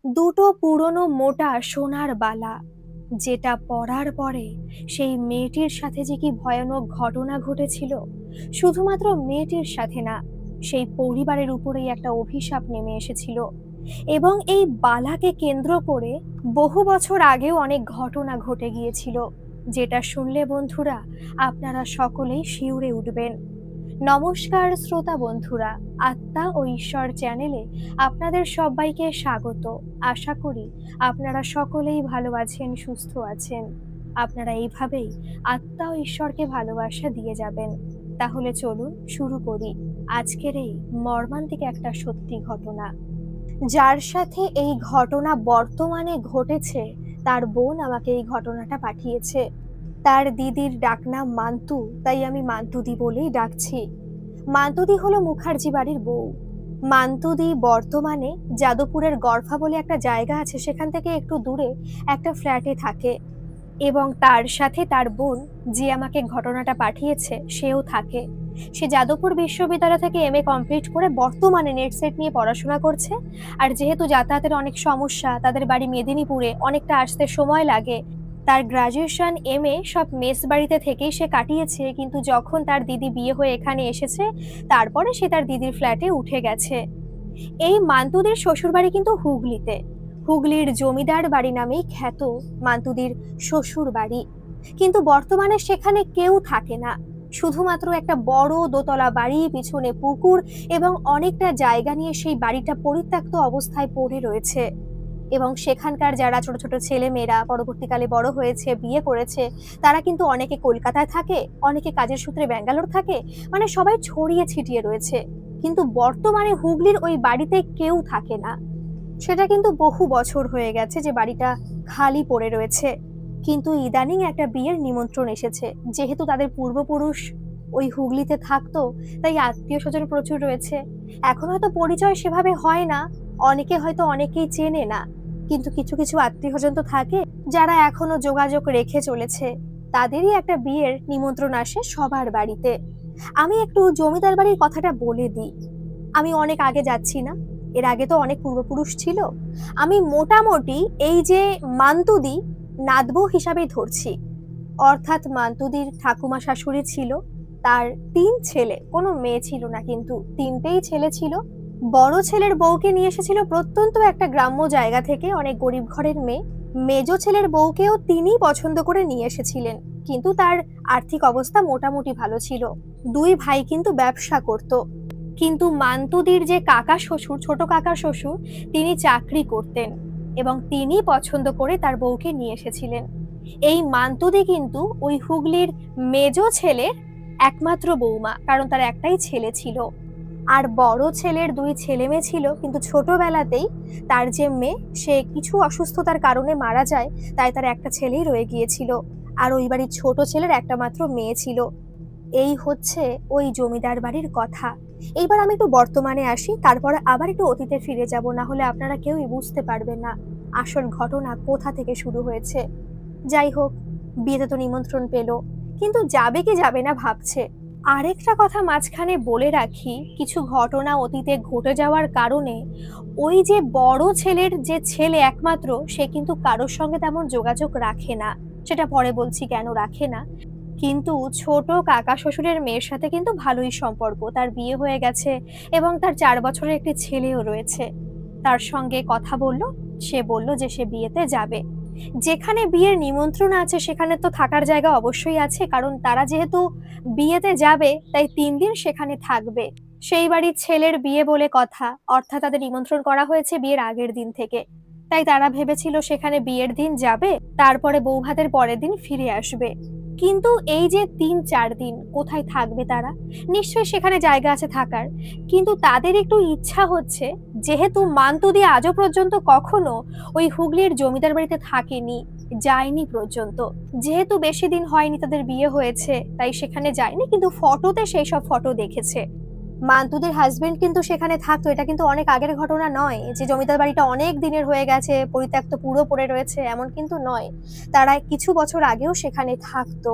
দুটো পুরনো মোটা সোনার বালা, যেটা পরার পরে সেই মেয়েটির সাথে যে কি ভয়ানক ঘটনা ঘটেছিল, শুধুমাত্র মেয়েটির সাথে না, সেই পরিবারের উপরেই একটা অভিশাপ নেমে এসেছিল। এবং এই বালাকে কেন্দ্র করে বহু বছর আগেও অনেক ঘটনা ঘটে গিয়েছিল, যেটা শুনলে বন্ধুরা আপনারা সকলেই শিউরে উঠবেন। নমস্কার শ্রোতা বন্ধুরা, আত্মা ও ঈশ্বর চ্যানেলে আপনাদের সবাইকে স্বাগত। আশা করি আপনারা সকলেই ভালো আছেন, সুস্থ আছেন। আপনারা এইভাবেই আত্মা ও ঈশ্বরকে ভালোবাসা দিয়ে যাবেন। তাহলে চলুন শুরু করি আজকের এই মর্মান্তিক একটা সত্যি ঘটনা। যার সাথে এই ঘটনা বর্তমানে ঘটেছে, তার বোন আমাকে এই ঘটনাটা পাঠিয়েছে। তার দিদির ডাকনাম মান্তু, তাই আমি মান্তুদি বলেই ডাকছি। মান্তুদি হলো মুখার্জি বাড়ির বউ। মান্তুদি বর্তমানে যাদবপুরের গড়ফা বলে একটা জায়গা আছে, সেখান থেকে একটু দূরে একটা ফ্ল্যাটে থাকে এবং তার সাথে তার বোন, যে আমাকে ঘটনাটা পাঠিয়েছে, সেও থাকে। সে যাদবপুর বিশ্ববিদ্যালয় থেকে এমএ কমপ্লিট করে বর্তমানে নেট সেট নিয়ে পড়াশোনা করছে। আর যেহেতু যাতায়াতের অনেক সমস্যা, তাদের বাড়ি মেদিনীপুরে, অনেকটা আসতে সময় লাগে, তার গ্রাজুয়েশন এমএ সব মেস বাড়িতে থেকেই সে কাটিয়েছে। কিন্তু যখন তার দিদি বিয়ে হয়ে এখানে এসেছে, তারপরে সে তার দিদির ফ্ল্যাটে উঠে গেছে। এই মান্তুদের শ্বশুরবাড়ি কিন্তু হুগলিতে। হুগলির জমিদার বাড়ি নামেই খ্যাত মান্তুদির শ্বশুর বাড়ি। কিন্তু বর্তমানে সেখানে কেউ থাকে না, শুধুমাত্র একটা বড় দোতলা বাড়ি, পিছনে পুকুর এবং অনেকটা জায়গা নিয়ে সেই বাড়িটা পরিত্যক্ত অবস্থায় পড়ে রয়েছে। এবং সেখানকার যারা ছোট ছোট ছেলে মেয়েরা পরবর্তীকালে বড় হয়েছে, বিয়ে করেছে, তারা কিন্তু অনেকে কলকাতায় থাকে, অনেকে কাজের সূত্রে ব্যাঙ্গালোর থাকে, মানে সবাই ছড়িয়ে ছিটিয়ে রয়েছে। কিন্তু বর্তমানে হুগলির ওই বাড়িতে কেউ থাকে না। সেটা কিন্তু বহু বছর হয়ে গেছে যে বাড়িটা খালি পড়ে রয়েছে। কিন্তু ইদানিং একটা বিয়ের নিমন্ত্রণ এসেছে। যেহেতু তাদের পূর্বপুরুষ ওই হুগলিতে থাকতো, তাই আত্মীয় স্বজন প্রচুর রয়েছে। এখন হয়তো পরিচয় সেভাবে হয় না, অনেকে হয়তো অনেকেই চেনে না, কিন্তু কিছু কিছু আত্মীয় স্বজন তো থাকে যারা এখনো যোগাযোগ রেখে চলেছে। তাদেরই একটা বিয়ের নিমন্ত্রণ আসে সবার বাড়িতে। আমি একটু জমিদার বাড়ির কথাটা বলে দিই। আমি অনেক আগে যাচ্ছি না, এর আগে তো অনেক পূর্বপুরুষ ছিল। আমি মোটামুটি এই যে মান্তুদি নাতবউ হিসাবেই ধরছি। অর্থাৎ মান্তুদির ঠাকুমা শাশুড়ি ছিল, তার 3 ছেলে, কোনো মেয়ে ছিল না, কিন্তু 3টেই ছেলে ছিল। বড় ছেলের বউকে নিয়ে এসেছিল প্রত্যন্ত একটা গ্রাম্য জায়গা থেকে, অনেক গরিব ঘরের মেয়ে। মেজো ছেলের বউকেও তিনিই পছন্দ করে নিয়ে এসেছিলেন, কিন্তু তার আর্থিক অবস্থা মোটামুটি ভালো ছিল। 2 ভাই কিন্তু ব্যবসা করত। কিন্তু মান্তুদির যে কাকা শ্বশুর, ছোট কাকা শ্বশুর, তিনি চাকরি করতেন এবং তিনি পছন্দ করে তার বউকে নিয়ে এসেছিলেন। এই মান্তুদি কিন্তু ওই হুগলির মেজো ছেলের একমাত্র বৌমা, কারণ তার একটাই ছেলে ছিল। আর বড় ছেলের 2 ছেলে মেয়ে ছিল, কিন্তু ছোটবেলাতেই তার যে মেয়ে, সে কিছু অসুস্থতার কারণে মারা যায়, তাই তার একটা ছেলেই রয়ে গিয়েছিল। আর ওই বাড়ির ছোট ছেলের একটা মাত্র মেয়ে ছিল। এই হচ্ছে ওই জমিদার বাড়ির কথা। এইবার আমি একটু বর্তমানে আসি, তারপরে আবার একটু অতীতে ফিরে যাব, না হলে আপনারা কেউই বুঝতে পারবেন না আসল ঘটনা কোথা থেকে শুরু হয়েছে। যাই হোক, বিয়েতে তো নিমন্ত্রণ পেলো, কিন্তু যাবে কি যাবে না ভাবছে। আরেকটা কথা মাঝখানে বলে রাখি, কিছু ঘটনা অতীতে ঘটে যাওয়ার কারণে ওই যে বড় ছেলের যে ছেলে একমাত্র, সে কিন্তু কারোর সঙ্গে তেমন যোগাযোগ রাখে না। সেটা পরে বলছি কেন রাখে না। কিন্তু ছোট কাকা শ্বশুরের মেয়ের সাথে কিন্তু ভালোই সম্পর্ক, তার বিয়ে হয়ে গেছে এবং তার 4 বছরের একটি ছেলেও রয়েছে। তার সঙ্গে কথা বলল, সে বলল যে সে বিয়েতে যাবে। যেখানে বিয়ের নিমন্ত্রণ আছে সেখানে তো থাকার জায়গা অবশ্যই আছে, কারণ তারা যেহেতু বিয়েতে যাবে তাই 3 দিন সেখানে থাকবে। সেই বাড়ির ছেলের বিয়ে বলে কথা, অর্থাৎ তাদের নিমন্ত্রণ করা হয়েছে বিয়ের আগের দিন থেকে। তাই তারা ভেবেছিল সেখানে বিয়ের দিন যাবে, তারপরে বৌভাতের পরের দিন ফিরে আসবে। কিন্তু এই যে 3-4 দিন কোথায় থাকবে তারা? নিশ্চয়ই সেখানে জায়গা আছে থাকার, কিন্তু তাদের একটু ইচ্ছা হচ্ছে, যেহেতু মান্তুদি আজও পর্যন্ত কখনো ওই হুগলির জমিদার বাড়িতে থাকেনি, যায়নি পর্যন্ত, যেহেতু বেশি দিন হয়নি তাদের বিয়ে হয়েছে, তাই সেখানে যায়নি, কিন্তু ফটোতে সেই সব ফটো দেখেছে। মান্তুদের হাজবেন্ড কিন্তু সেখানে থাকতো, এটা কিন্তু অনেক আগের ঘটনা নয় যে জমিদার বাড়িটা অনেক দিনের হয়ে গেছে, পরিত্যক্ত পুরো পড়ে রয়েছে, এমন কিন্তু নয়। তারা কিছু বছর আগেও সেখানে থাকতো।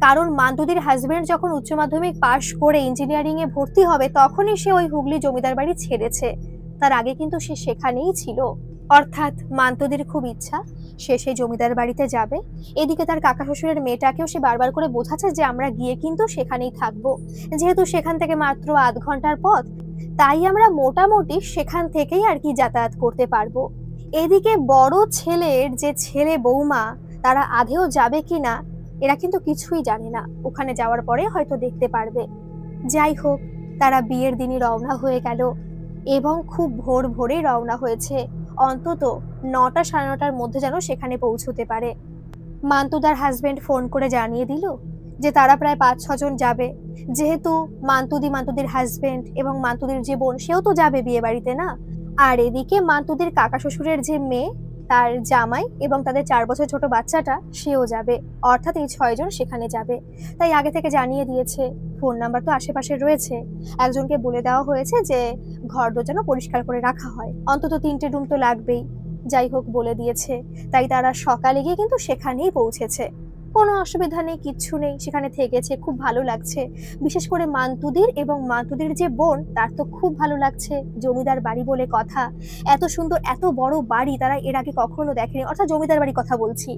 কারণ মান্তুদির হাজবেন্ড যখন উচ্চ মাধ্যমিক পাশ করে ইঞ্জিনিয়ারিং এ ভর্তি হবে, তখনই সে ওই হুগলি জমিদার বাড়ি ছেড়েছে। তার আগে কিন্তু সে সেখানেই ছিল। অর্থাৎ মান্তুদির খুব ইচ্ছা সে সেই জমিদার বাড়িতে যাবে। এদিকে তার কাকা শ্বশুরের মেয়েটাকেও সে বারবার করে বোঝাচ্ছে যে আমরা গিয়ে কিন্তু সেখানেই থাকবো, যেহেতু সেখান থেকে মাত্র আধ ঘন্টার পথ, তাই আমরা মোটামুটি সেখান থেকেই আর কি যাতায়াত করতে পারবো। এদিকে বড় ছেলের যে ছেলে বৌমা, তারা আদেও যাবে কিনা এরা কিন্তু কিছুই জানে না, ওখানে যাওয়ার পরে হয়তো দেখতে পারবে। যাই হোক, তারা বিয়ের দিনই রওনা হয়ে গেল এবং খুব ভোর ভোরেই রওনা হয়েছে, অন্তত ৯টা সাড়ে ৯টার মধ্যে যেন সেখানে পৌঁছতে পারে। মান্তুদার হাজবেন্ড ফোন করে জানিয়ে দিল যে তারা প্রায় ৫-৬ জন যাবে, যেহেতু মান্তুদির হাজবেন্ড এবং মান্তুদির যে বোন সেও তো যাবে বিয়ে বাড়িতে না। আর এদিকে মান্তুদির কাকা শ্বশুরের যে মেয়ে, তার জামাই এবং তাদের ৪ বছর ছোট বাচ্চাটা সেও যাবে, অর্থাৎ এই ৬ জন সেখানে যাবে। তাই আগে থেকে জানিয়ে দিয়েছে, ফোন নাম্বার তো আশেপাশে রয়েছে, একজনকে বলে দেওয়া হয়েছে যে ঘরদোর যেন পরিষ্কার করে রাখা হয়, অন্তত ৩টে রুম তো লাগবেই। যাই হোক বলে দিয়েছে, তাই তারা সকালে গিয়ে কিন্তু সেখানেই পৌঁছেছে। কোনো অসুবিধা নেই, কিচ্ছু নেই, সেখানে থেকেছে, খুব ভালো লাগছে। বিশেষ করে মান্তুদির এবং মান্তুদির যে বোন, তার তো খুব ভালো লাগছে, জমিদার বাড়ি বলে কথা, এত সুন্দর এত বড় বাড়ি তারা এর আগে কখনো দেখেনি, অর্থাৎ জমিদার বাড়ির কথা বলছি।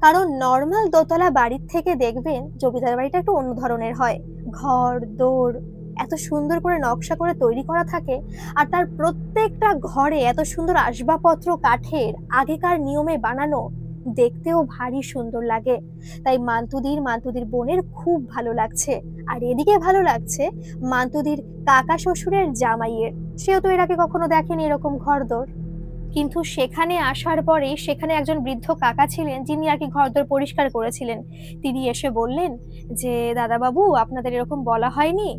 কারণ নর্মাল দোতলা বাড়ির থেকে দেখবেন জমিদার বাড়িটা একটু অন্য ধরনের হয়, ঘর দৌড় এত সুন্দর করে নকশা করে তৈরি করা থাকে, আর তার প্রত্যেকটা ঘরে এত সুন্দর আসবাবপত্র কাঠের, আগেকার নিয়মে বানানো, দেখতেও ভারী সুন্দর লাগে। তাই মান্তুদির বোনের খুব ভালো লাগছে। আর এদিকে ভালো লাগছে মান্তুদির কাকা শ্বশুরের জামাইয়ের, সেও তো এর আগে কখনো দেখেনি এরকম ঘরদোর। কিন্তু সেখানে আসার পরে সেখানে একজন বৃদ্ধ কাকা ছিলেন, যিনি আর কি ঘরদোর পরিষ্কার করেছিলেন। তিনি এসে বললেন যে দাদাবাবু, আপনাদের এরকম বলা হয়নি,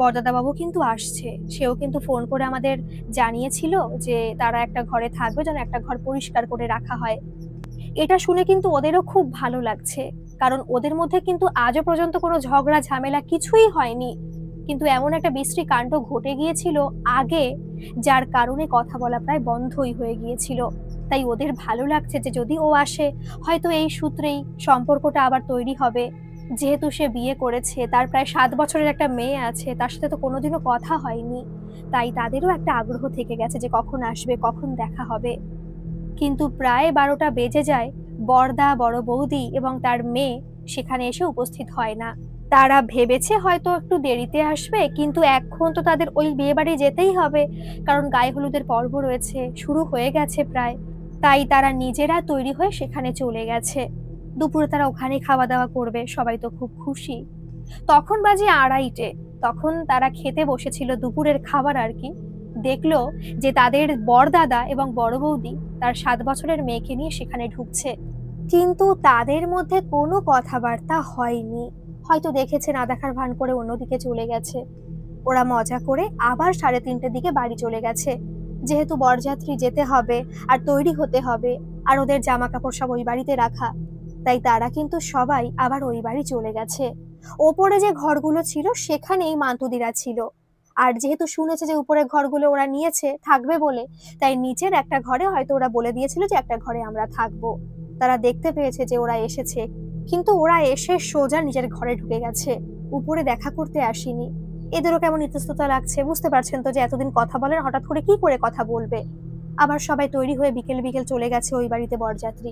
বড়দাদাবাবু কিন্তু আসছে, সেও কিন্তু ফোন করে আমাদের জানিয়েছিল যে তারা একটা ঘরে থাকবে, যেন একটা ঘর পরিষ্কার করে রাখা হয়। এটা শুনে কিন্তু ওদেরও খুব ভালো লাগছে, কারণ ওদের মধ্যে কিন্তু আজও পর্যন্ত কোনো ঝগড়া ঝামেলা কিছুই হয়নি, কিন্তু এমন একটা বিশ্রী কাণ্ড ঘটে গিয়েছিল আগে, যার কারণে কথা বলা প্রায় বন্ধই হয়ে গিয়েছিল। তাই ওদের ভালো লাগছে যে যদি ও আসে, হয়তো এই সূত্রেই সম্পর্কটা আবার তৈরি হবে। যেহেতু সে বিয়ে করেছে, তার প্রায় ৭ বছরের একটা মেয়ে আছে, তার সাথে তো কোনোদিনও কথা হয়নি, তাই তাদেরও একটা আগ্রহ থেকে গেছে যে কখন আসবে, কখন দেখা হবে। কিন্তু প্রায় ১২টা বেজে যায়, বড়দা, বড় বৌদি এবং তার মেয়ে সেখানে এসে উপস্থিত হয় না। তারা ভেবেছে হয়তো একটু দেরিতে আসবে, কিন্তু এখন তো তাদের ওই বিয়ে বাড়ি যেতেই হবে, কারণ গায়ে হলুদের পর্ব রয়েছে, শুরু হয়ে গেছে প্রায়। তাই তারা নিজেরা তৈরি হয়ে সেখানে চলে গেছে। দুপুরে তারা ওখানে খাওয়া দাওয়া করবে, সবাই তো খুব খুশি। তখন বাজে ২:৩০, তখন তারা খেতে বসেছিল দুপুরের খাবার আর কি। দেখলো যে তাদের বড়দাদা এবং বড় বৌদি তার ৭ বছরের মেয়েকে নিয়ে সেখানে ঢুকছে, কিন্তু তাদের মধ্যে কোনো কথাবার্তা হয়নি। হয়তো দেখেছে, না দেখার ভান করে অন্যদিকে চলে গেছে। ওরা মজা করে আবার ৩:৩০-র দিকে বাড়ি চলে গেছে, যেহেতু বরযাত্রী যেতে হবে আর তৈরি হতে হবে, আর ওদের জামা কাপড় সব ওই বাড়িতে রাখা, তাই তারা কিন্তু সবাই আবার ওই বাড়ি চলে গেছে। ওপরে যে ঘরগুলো ছিল সেখানেই মান্তুদিরা ছিল, আর যেহেতু শুনেছে যে উপরের ঘরগুলো ওরা নিয়েছে থাকবে বলে, তাই নিচের একটা ঘরে হয়তো ওরা বলে দিয়েছিল যে একটা ঘরে আমরা থাকবো। তারা দেখতে পেয়েছে যে ওরা এসেছে, কিন্তু ওরা এসে সোজা নিজের ঘরে ঢুকে গেছে, উপরে দেখা করতে আসেনি। এদেরও কেমন ইতস্ততা লাগছে, বুঝতে পারছেন তো যে এতদিন কথা বলেন, হঠাৎ করে কি করে কথা বলবে। আবার সবাই তৈরি হয়ে বিকেল বিকেল চলে গেছে ওই বাড়িতে বরযাত্রী।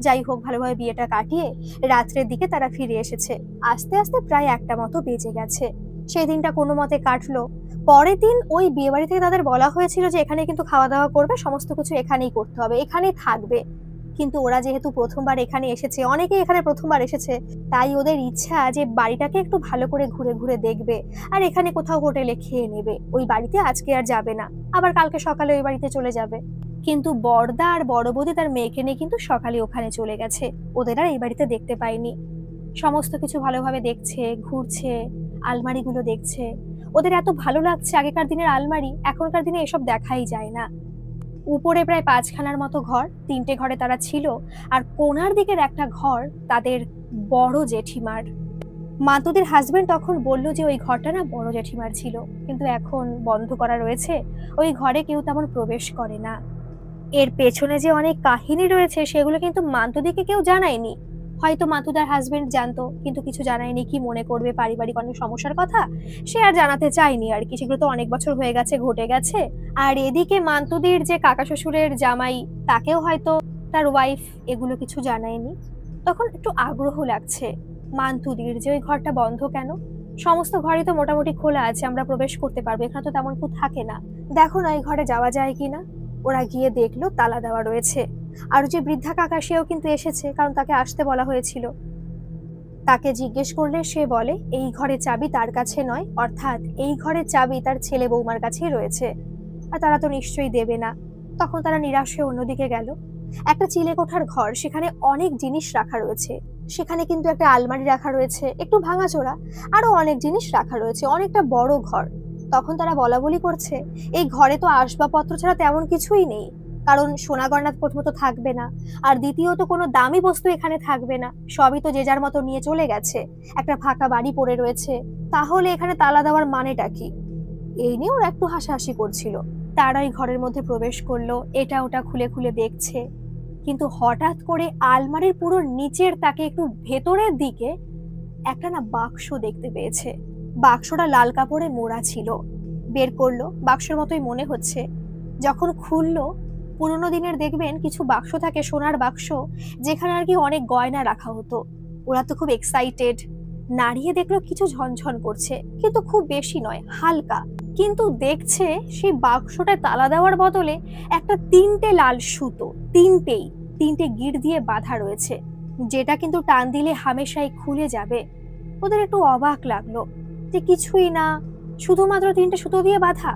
যাই হোক, ভালোভাবে বিয়েটা কাটিয়ে রাত্রের দিকে তারা ফিরে এসেছে। আস্তে আস্তে প্রায় ১টা মতো বেজে গেছে। সেই দিনটা কোনো মতে কাটলো। পরের দিন ওই বিয়ে বাড়ি থেকে তাদের বলা হয়েছিল যে এখানে কিন্তু খাওয়া দাওয়া করবে, সমস্ত কিছু এখানেই করতে হবে, এখানেই থাকবে। কিন্তু ওরা যেহেতু প্রথমবার এখানে এসেছে, অনেকেই এখানে প্রথমবার এসেছে, তাই ওদের ইচ্ছা যে বাড়িটাকে একটু ভালো করে ঘুরে ঘুরে দেখবে, আর এখানে কোথাও হোটেলে খেয়ে নেবে। ওই বাড়িতে আজকে আর যাবে না, আবার কালকে সকালে ওই বাড়িতে চলে যাবে। কিন্তু বড়দা আর বড় বৌদি তার মেয়েকে নিয়ে কিন্তু সকালে ওখানে চলে গেছে, ওদের আর এই বাড়িতে দেখতে পায়নি। সমস্ত কিছু ভালোভাবে দেখছে, ঘুরছে, আলমারিগুলো দেখছে। ওদের এত ভালো লাগছে, আগেকার দিনের আলমারি, এখনকার দিনে এসব দেখাই যায় না। উপরে প্রায় ৫খানার মতো ঘর, ৩টে ঘরে তারা ছিল, আর কোণার দিকের একটা ঘর তাদের বড় জেঠিমার। মাতুদের হাজবেন্ড তখন বলল যে ওই ঘরটা না বড় জেঠিমার ছিল, কিন্তু এখন বন্ধ করা রয়েছে, ওই ঘরে কেউ তেমন প্রবেশ করে না। এর পেছনে যে অনেক কাহিনী রয়েছে সেগুলো কিন্তু মান্তুদিকে কেউ জানায়নি। হয়তো মাতুদার হাজবেন্ড জানতো, কিন্তু কিছু জানায়নি, কি মনে করবে, পারিবারিক অনেক সমস্যার কথা সে আর জানাতে চায়নি আর কি, সেগুলো তো অনেক বছর হয়ে গেছে, ঘটে গেছে। আর এদিকে মান্তুদির যে কাকা শ্বশুরের জামাই, তাকেও হয়তো তার ওয়াইফ এগুলো কিছু জানায়নি। তখন একটু আগ্রহ লাগছে মান্তুদির যে ওই ঘরটা বন্ধ কেন, সমস্ত ঘরই তো মোটামুটি খোলা আছে, আমরা প্রবেশ করতে পারবো, এখানে তো তেমন কেউ থাকে না, দেখো না এই ঘরে যাওয়া যায় কিনা। ওরা গিয়ে দেখলো তালা দেওয়া রয়েছে। আর যে বৃদ্ধা কাকা সেও কিন্তু এসেছে, কারণ তাকে আসতে বলা হয়েছিল। তাকে জিজ্ঞেস করলে সে বলে এই ঘরের চাবি তার কাছে নয়, অর্থাৎ এই ঘরের চাবি তার ছেলে বৌমার কাছেই রয়েছে, আর তারা তো নিশ্চয়ই দেবে না। তখন তারা নিরাশ হয়ে অন্যদিকে গেল। একটা চিলেকোঠার ঘর, সেখানে অনেক জিনিস রাখা রয়েছে, সেখানে কিন্তু একটা আলমারি রাখা রয়েছে একটু ভাঙাচোরা, আরো অনেক জিনিস রাখা রয়েছে, অনেকটা বড় ঘর। তখন তারা বলা বলি করছে এই ঘরে তো আসবাবপত্র ছাড়া তেমন কিছুই নেই, কারণ সোনা গয়না প্রথমত থাকবে না, আর দ্বিতীয়ত কোনো দামি বস্তু এখানে থাকবে না, সবই তো যে যার মতো নিয়ে চলে গেছে, একটা ফাঁকা বাড়ি পড়ে রয়েছে, তাহলে এখানে তালা দেওয়ার মানেটা কি। এই নিয়ে ওরা একটু হাসাহাসি করছিল। তারা ওই ঘরের মধ্যে প্রবেশ করলো, এটা ওটা খুলে খুলে দেখছে, কিন্তু হঠাৎ করে আলমারির পুরো নিচের তাকে একটু ভেতরের দিকে একটা না বাক্স দেখতে পেয়েছে। বাক্সটা লাল কাপড়ে মোড়া ছিল। বের করলো, বাক্সের মতোই মনে হচ্ছে। যখন খুললো, পুরোনো দিনের দেখবেন কিছু বাক্স থাকে, সোনার বাক্স, যেখানে আর কি অনেক গয়না রাখা হতো। ওরা তো খুব এক্সাইটেড, নাড়িয়ে দেখলো কিছু ঝনঝন করছে, কিন্তু খুব বেশি নয়, হালকা। কিন্তু দেখছে সেই বাক্সটায় তালা দেওয়ার বদলে একটা তিনটে লাল সুতো, তিনটে গিঁট দিয়ে বাঁধা রয়েছে, যেটা কিন্তু টান দিলে হামেশাই খুলে যাবে। ওদের একটু অবাক লাগলো যে কিছুই না, শুধুমাত্র তিনটে সুতো দিয়ে বাঁধা।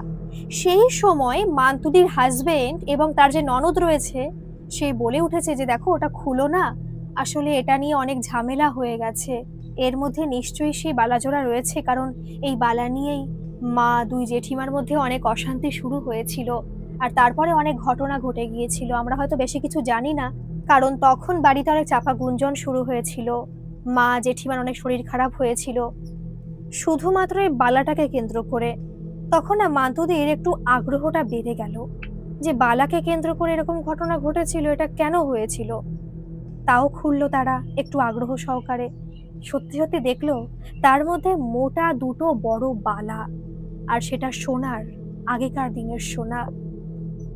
সেই সময় মান্তুদির হাজবেন্ড এবং তার যে ননদ রয়েছে সে বলে উঠেছে যে দেখো ওটা খুলো না, আসলে এটা নিয়ে অনেক ঝামেলা হয়ে গেছে, এর মধ্যে নিশ্চয়ই সেই বালাজোড়া রয়েছে, কারণ এই বালা নিয়েই মা দুই জেঠিমার মধ্যে অনেক অশান্তি শুরু হয়েছিল, আর তারপরে অনেক ঘটনা ঘটে গিয়েছিল, আমরা হয়তো বেশি কিছু জানি না, কারণ তখন বাড়িতে অনেক চাপা গুঞ্জন শুরু হয়েছিল, মা জেঠিমার অনেক শরীর খারাপ হয়েছিল শুধুমাত্র এই বালাটাকে কেন্দ্র করে। তখন না মান্তুদির একটু আগ্রহটা বেড়ে গেল যে বালাকে কেন্দ্র করে এরকম ঘটনা ঘটেছিল, এটা কেন হয়েছিল। তাও খুললো তারা একটু আগ্রহ সহকারে, সত্যি সত্যি দেখলো তার মধ্যে মোটা দুটো বড় বালা, আর সেটা সোনার, আগেকার দিনের সোনা।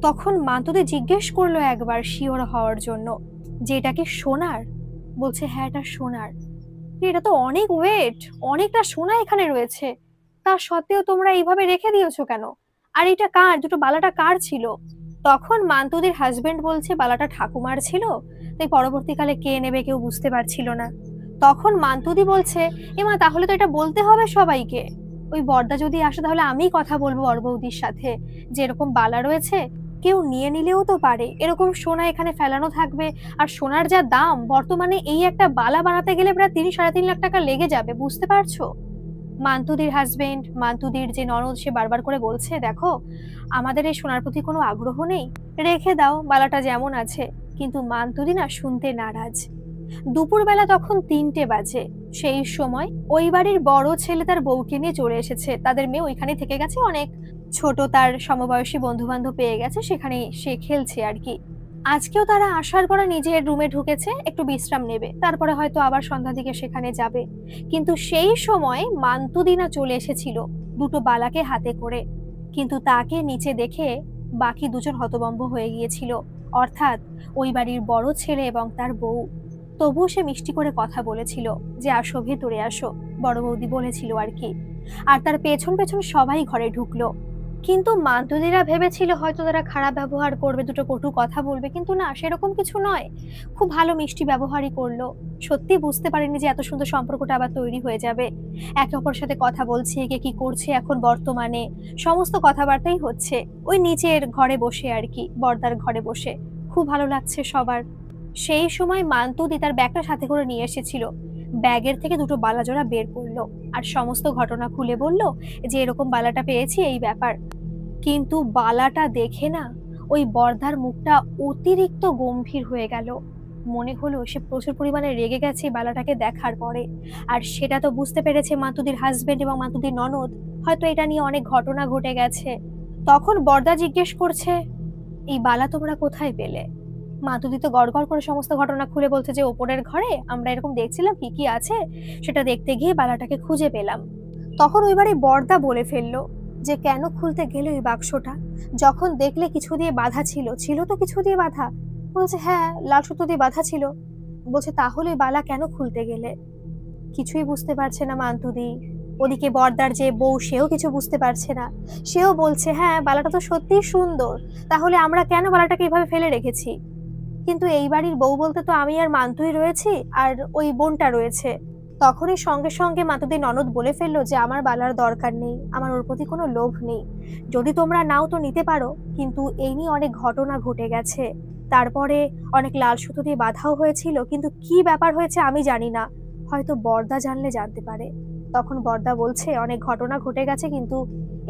তখন মান্তুদি জিজ্ঞেস করলো একবার শিওর হওয়ার জন্য যে এটা কি সোনার। বলছে হ্যাঁ এটা সোনার। এটা তো অনেক ওয়েট, অনেকটা সোনা এখানে রয়েছে, তা সত্ত্বেও তোমরা এইভাবে রেখে দিয়েছো কেন, আর এটা কার, দুটো বালাটা কার ছিল। তখন মান্তুদির হাজবেন্ড বলছে বালাটা ঠাকুমার ছিল, তাই পরবর্তীকালে কে নেবে কেউ বুঝতে পারছিল না। তখন মান্তুদি বলছে এমা তাহলে তো এটা বলতে হবে সবাইকে, ওই বড়দা যদি আসে তাহলে আমিই কথা বলবো বড় বৌদির সাথে, যে এরকম বালা রয়েছে, কেউ নিয়ে নিলেও তো পারে, এরকম সোনা এখানে ফেলানো থাকবে, আর সোনার যা দাম বর্তমানে, এই একটা বালা বানাতে গেলে প্রায় 3-3.5 লাখ টাকা লেগে যাবে, বুঝতে পারছো। মান্তুদির হাজবেন্ড, মান্তুদির যে ননদ, সে বারবার করে বলছে দেখো আমাদের এই সোনার প্রতি কোনো আগ্রহ নেই, রেখে দাও বালাটা যেমন আছে, কিন্তু মান্তুদি না শুনতে নারাজ। দুপুরবেলা তখন 3টে বাজে, সেই সময় ওই বাড়ির বড় ছেলে তার বউকে নিয়ে চলে এসেছে, তাদের মেয়ে ওইখানে থেকে গেছে, অনেক ছোট তার সমবয়সী বন্ধু বান্ধব পেয়ে গেছে, সেখানে সে খেলছে আর কি। আজকেও তারা আসার পরে নিজের রুমে ঢুকেছে, একটু বিশ্রাম নেবে, তারপরে হয়তো আবার সন্ধ্যা দিকে সেখানে যাবে। কিন্তু সেই সময় মান্তুদিনা চলে এসেছিল দুটো বালাকে হাতে করে, কিন্তু তাকে নিচে দেখে বাকি দুজন হতভম্ব হয়ে গিয়েছিল, অর্থাৎ ওই বাড়ির বড় ছেলে এবং তার বউ। তবুও সে মিষ্টি করে কথা বলেছিল যে আসো ভেতরে আসো, বড় বৌদি বলেছিল আর কি। আর তার পেছন পেছন সবাই ঘরে ঢুকলো। কিন্তু মান্তুদিরা ভেবেছিল হয়তো তারা খারাপ ব্যবহার করবে, দুটো কটু কথা বলবে, কিন্তু না, সেরকম কিছু নয়, খুব ভালো মিষ্টি ব্যবহারই করলো। সত্যি বুঝতে পারেনি যে এত সুন্দর সম্পর্কটা আবার তৈরি হয়ে যাবে। একে অপরের সাথে কথা বলছে, কে কি করছে এখন বর্তমানে, সমস্ত কথাবার্তাই হচ্ছে ওই নিচের ঘরে বসে আর কি, বর্দার ঘরে বসে। খুব ভালো লাগছে সবার। সেই সময় মান্তুদি তার ব্যাগটা সাথে করে নিয়ে এসেছিল, ব্যাগের থেকে দুটো বালাজোড়া বের করলো আর সমস্ত ঘটনা খুলে বলল যে এরকম বালাটা পেয়েছি, এই ব্যাপার। কিন্তু বালাটা দেখে না ওই বর্দার মুখটা অতিরিক্ত গম্ভীর হয়ে গেল, মনে হলো সে প্রচুর পরিমাণে রেগে গেছে বালাটাকে দেখার পরে। আর সেটা তো বুঝতে পেরেছে মাতুদির হাজবেন্ড এবং মাতুদির ননদ, হয়তো এটা নিয়ে অনেক ঘটনা ঘটে গেছে। তখন বর্দা জিজ্ঞেস করছে এই বালা তোমরা কোথায় পেলে। মাতুদি তো গড়গড় করে সমস্ত ঘটনা খুলে বলছে যে ওপরের ঘরে আমরা এরকম দেখছিলাম কি কি আছে, সেটা দেখতে গিয়ে বালাটাকে খুঁজে পেলাম। তখন ওই বাড়ি বড়দা বলে ফেললো যে কেন খুলতে গেলে ওই বাক্সটা, যখন দেখলে কিছু দিয়ে বাঁধা ছিল। ছিল তো কিছু দিয়ে বাঁধা। বলছে হ্যাঁ, লাল সুতো দিয়ে বাঁধা ছিল। বলছে তাহলে ওই বালা কেন খুলতে গেলে? কিছুই বুঝতে পারছে না মান্তুদি। ওদিকে বর্দার যে বউ, সেও কিছু বুঝতে পারছে না। সেও বলছে হ্যাঁ, বালাটা তো সত্যিই সুন্দর, তাহলে আমরা কেন বালাটাকে এইভাবে ফেলে রেখেছি? কিন্তু এই বাড়ির বউ বলতে তো আমি আর মান্তুই রয়েছি, আর ওই বোনটা রয়েছে। তখনই সঙ্গে সঙ্গে মাতুদি ননদ বলে ফেললো যে আমার বালার দরকার নেই, আমার ওর প্রতি কোনো লোভ নেই, যদি তোমরা নাও তো নিতে পারো, কিন্তু এই নিয়ে অনেক ঘটনা ঘটে গেছে। তারপরে অনেক লাল সুতো দিয়ে বাঁধাও হয়েছিল, কিন্তু কি ব্যাপার হয়েছে আমি জানি না, হয়তো বর্দা জানলে জানতে পারে। তখন বর্দা বলছে অনেক ঘটনা ঘটে গেছে, কিন্তু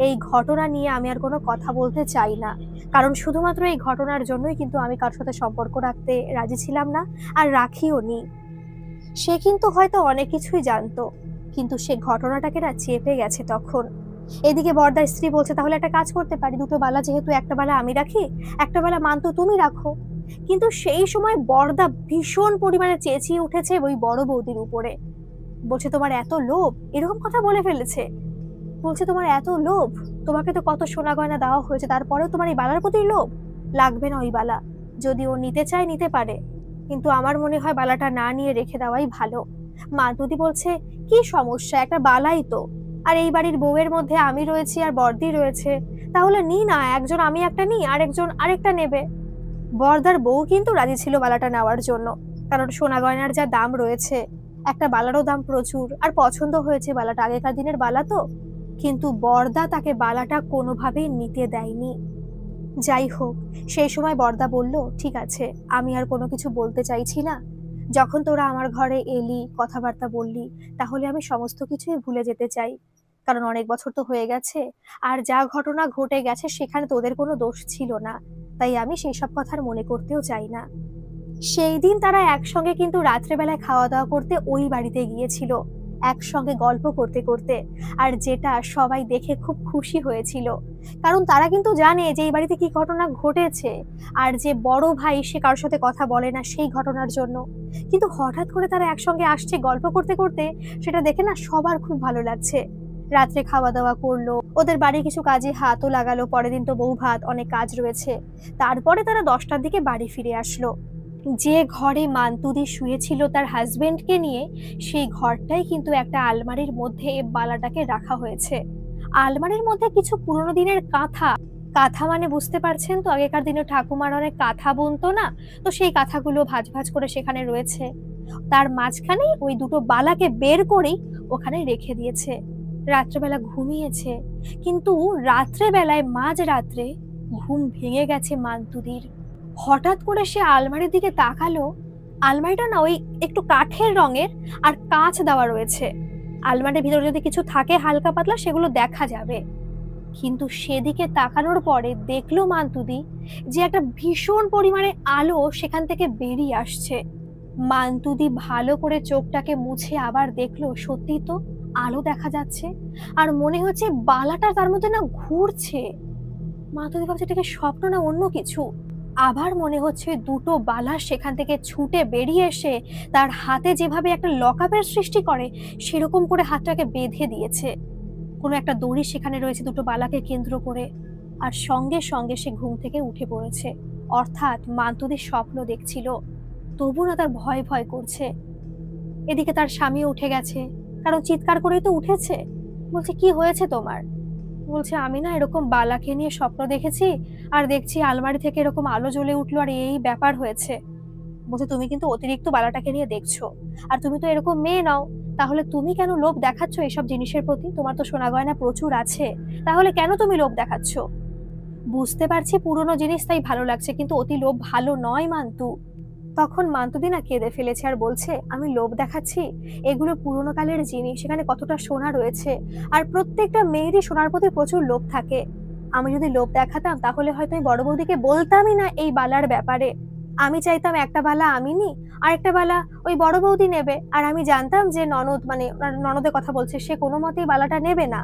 এই ঘটনা নিয়ে আমি আর কোনো কথা বলতে চাই না, কারণ শুধুমাত্র এই ঘটনার জন্যই কিন্তু আমি কারোর সাথে সম্পর্ক রাখতে রাজি ছিলাম না, আর রাখিও নি। সে কিন্তু হয়তো অনেক কিছুই জানতো, কিন্তু সে ঘটনাটাকে না চেপে গেছে তখন। এদিকে বর্দার স্ত্রী বলছে তাহলে একটা কাজ করতে পারি, দুটো বালা যেহেতু, একটা বালা আমি রাখি, একটা বালা মান্তু তুমি রাখো। কিন্তু সেই সময় বর্দা ভীষণ পরিমাণে চেঁচিয়ে উঠেছে ওই বড় বৌদির উপরে। বলছে তোমার এত লোভ, এরকম কথা বলে ফেলেছে। বলছে তোমার এত লোভ, তোমাকে তো কত সোনা গয়না দেওয়া হয়েছে, তারপরেও তোমার এই বালার প্রতি লোভ? লাগবে না ওই বালা, যদি ও নিতে চায় নিতে পারে, কিন্তু আমার মনে হয় বালাটা না নিয়ে রেখে দেওয়াই ভালো। মাতুদি বলছে কি সমস্যা, একটা বালাই তো, আর এই বাড়ির বউয়ের মধ্যে আমি রয়েছি আর বর্দি রয়েছে, তাহলে নি না, একজন আমি একটা নিই, আরেকজন আরেকটা নেবে। বর্দার বউ কিন্তু রাজি ছিল বালাটা নেওয়ার জন্য, কারণ সোনা গয়নার যা দাম রয়েছে, একটা বালারও দাম প্রচুর, আর পছন্দ হয়েছে বালাটা, আগেকার দিনের বালা তো। কিন্তু বর্দা তাকে বালাটা কোনোভাবেই নিতে দেয়নি। যাই হোক, সেই সময় বর্দা বলল ঠিক আছে, আমি আর কোনো কিছু বলতে চাইছি না, যখন তোরা আমার ঘরে এলি, কথাবার্তা বললি, তাহলে আমি সমস্ত কিছুই ভুলে যেতে চাই, কারণ অনেক বছর তো হয়ে গেছে, আর যা ঘটনা ঘটে গেছে সেখানে তোদের কোনো দোষ ছিল না, তাই আমি সেই সব কথার মনে করতেও চাই না। সেই দিন তারা একসঙ্গে কিন্তু রাত্রেবেলায় খাওয়া দাওয়া করতে ওই বাড়িতে গিয়েছিল, একসঙ্গে গল্প করতে করতে, আর যেটা সবাই দেখে খুব খুশি হয়েছিল, কারণ তারা কিন্তু জানে যে এই বাড়িতে কি ঘটনা ঘটেছে, আর যে বড় ভাই সে কারোর সাথে কথা বলে না সেই ঘটনার জন্য। কিন্তু হঠাৎ করে তারা একসঙ্গে আসছে গল্প করতে করতে, সেটা দেখে না সবার খুব ভালো লাগছে। রাত্রে খাওয়া দাওয়া করলো, ওদের বাড়ির কিছু কাজে হাতও লাগালো, পরের দিন তো বউ ভাত, অনেক কাজ রয়েছে। তারপরে তারা 10টার দিকে বাড়ি ফিরে আসলো। যে ঘরে মান্তুদি শুয়েছিল তার হাজবেন্ডকে নিয়ে, সেই ঘরটাই কিন্তু একটা আলমারির মধ্যে বালাটাকে রাখা হয়েছে। আলমারির মধ্যে কিছু পুরোনো দিনের কাঁথা, কাঁথা মানে বুঝতে পারছেন তো, আগেকার দিনে ঠাকুমার অনেক কাঁথা বুনতো না, তো সেই কাঁথাগুলো ভাঁজ ভাঁজ করে সেখানে রয়েছে। তার মাঝখানে ওই দুটো বালাকে বের করেই ওখানে রেখে দিয়েছে। রাত্রেবেলা ঘুমিয়েছে, কিন্তু রাত্রেবেলায় মাঝ রাত্রে ঘুম ভেঙে গেছে মান্তুদির। হঠাৎ করে সে আলমারির দিকে তাকালো, আলমারিটা না ওই একটু কাঠের রঙের, আর কাঁচ দেওয়া রয়েছে, আলমারির ভিতরে যদি কিছু থাকে হালকা পাতলা সেগুলো দেখা যাবে। কিন্তু সেদিকে তাকানোর পরে দেখলো মান্তুদি যে একটা ভীষণ পরিমাণে আলো সেখান থেকে বেরিয়ে আসছে। মান্তুদি ভালো করে চোখটাকে মুছে আবার দেখলো, সত্যি তো আলো দেখা যাচ্ছে, আর মনে হচ্ছে বালাটা তার মধ্যে না ঘুরছে। মাতুদি ভাবছে এটাকে স্বপ্ন না অন্য কিছু। আবার মনে হচ্ছে দুটো বালা সেখান থেকে ছুটে বেরিয়ে এসে তার হাতে যেভাবে একটা লকআপের সৃষ্টি করে সেরকম করে হাতটাকে বেঁধে দিয়েছে। কোনো একটা দড়ি সেখানে রয়েছে দুটো বালাকে কেন্দ্র করে, আর সঙ্গে সঙ্গে সে ঘুম থেকে উঠে পড়েছে। অর্থাৎ মান্তুদি স্বপ্ন দেখছিল, তবু না তার ভয় ভয় করছে। এদিকে তার স্বামীও উঠে গেছে, কারণ চিৎকার করেই তো উঠেছে। বলছে কি হয়েছে তোমার? বলছে আমি না এরকম বালাকে নিয়ে স্বপ্ন দেখেছি, আর দেখছি আলমারি থেকে এরকম আলো জ্বলে উঠলো, আর এই ব্যাপার হয়েছে। বলছে তুমি কিন্তু অতিরিক্ত বালাটাকে নিয়ে দেখছো, আর তুমি তো এরকম মেয়ে নাও, তাহলে তুমি কেন লোভ দেখাচ্ছ এসব জিনিসের প্রতি? তোমার তো সোনা গয়না প্রচুর আছে, তাহলে কেন তুমি লোভ দেখাচ্ছ? বুঝতে পারছি পুরনো জিনিস তাই ভালো লাগছে, কিন্তু অতি লোভ ভালো নয় মান্তু। তখন মান্তুদি না কেঁদে ফেলেছে আর বলছে আমি লোভ দেখাচ্ছি? এগুলো পুরোনো কালের জিনিস, সেখানে কতটা সোনা রয়েছে, আর প্রত্যেকটা মেয়েরই সোনার প্রতি প্রচুর লোভ থাকে। আমি যদি লোভ দেখাতাম তাহলে হয়তো আমি বড় বৌদিকে বলতামই না এই বালার ব্যাপারে। আমি চাইতাম একটা বালা আমি নি, আর একটা বালা ওই বড় বৌদি নেবে, আর আমি জানতাম যে ননদ, মানে ননদের কথা বলছে, সে কোনো মতেই বালাটা নেবে না।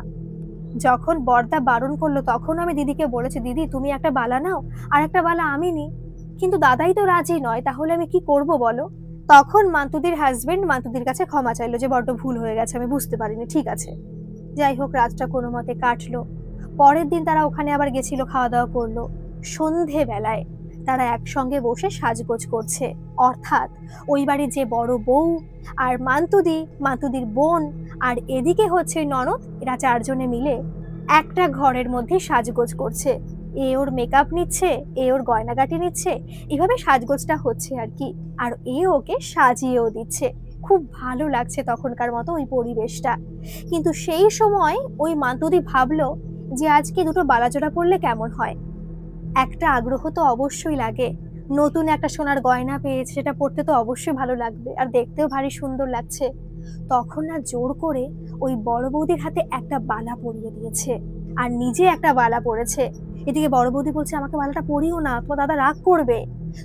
যখন বর্দা বারণ করলো তখন আমি দিদিকে বলেছি দিদি তুমি একটা বালা নাও, আর একটা বালা আমি নি। কিন্তু দাদাই তো রাজি নয়, তাহলে আমি কি করব বলো? তখন মান্তুদির হাজবেন্ড মান্তুদির কাছে ক্ষমা চাইলো যে বড্ড ভুল হয়ে গেছে, আমি বুঝতে পারিনি, ঠিক আছে। যাই হোক, রাতটা কোনো মতে কাটলো। পরের দিন তারা ওখানে আবার গেছিল, খাওয়া দাওয়া করলো। সন্ধে বেলায় তারা একসঙ্গে বসে সাজগোজ করছে, অর্থাৎ ওই বাড়ির যে বড় বউ আর মান্তুদি, মান্তুদির বোন, আর এদিকে হচ্ছে ননদ, এরা চারজনে মিলে একটা ঘরের মধ্যে সাজগোজ করছে। এ ওর মেকআপ নিচ্ছে, এ ওর গয়নাগাটি নিচ্ছে, এভাবে সাজগোজটা হচ্ছে আর কি। আর এ ওকে সাজিয়েও দিচ্ছে। খুব ভালো লাগছে তখনকার মতো ওই পরিবেশটা। কিন্তু সেই সময় ওই মান্তুদি ভাবলো যে আজকে দুটো বালাজোড়া পরলে কেমন হয়। একটা আগ্রহ তো অবশ্যই লাগে, নতুন একটা সোনার গয়না পেয়েছে, সেটা পরতে তো অবশ্যই ভালো লাগবে, আর দেখতেও ভারী সুন্দর লাগছে। তখন না জোর করে ওই বড় বৌদির হাতে একটা বালা পরিয়ে দিয়েছে, আর নিজে একটা বালা পরেছে। এদিকে বড় বৌদি বলছে আমাকে বালাটা পরিও না, তোমার দাদা রাগ করবে।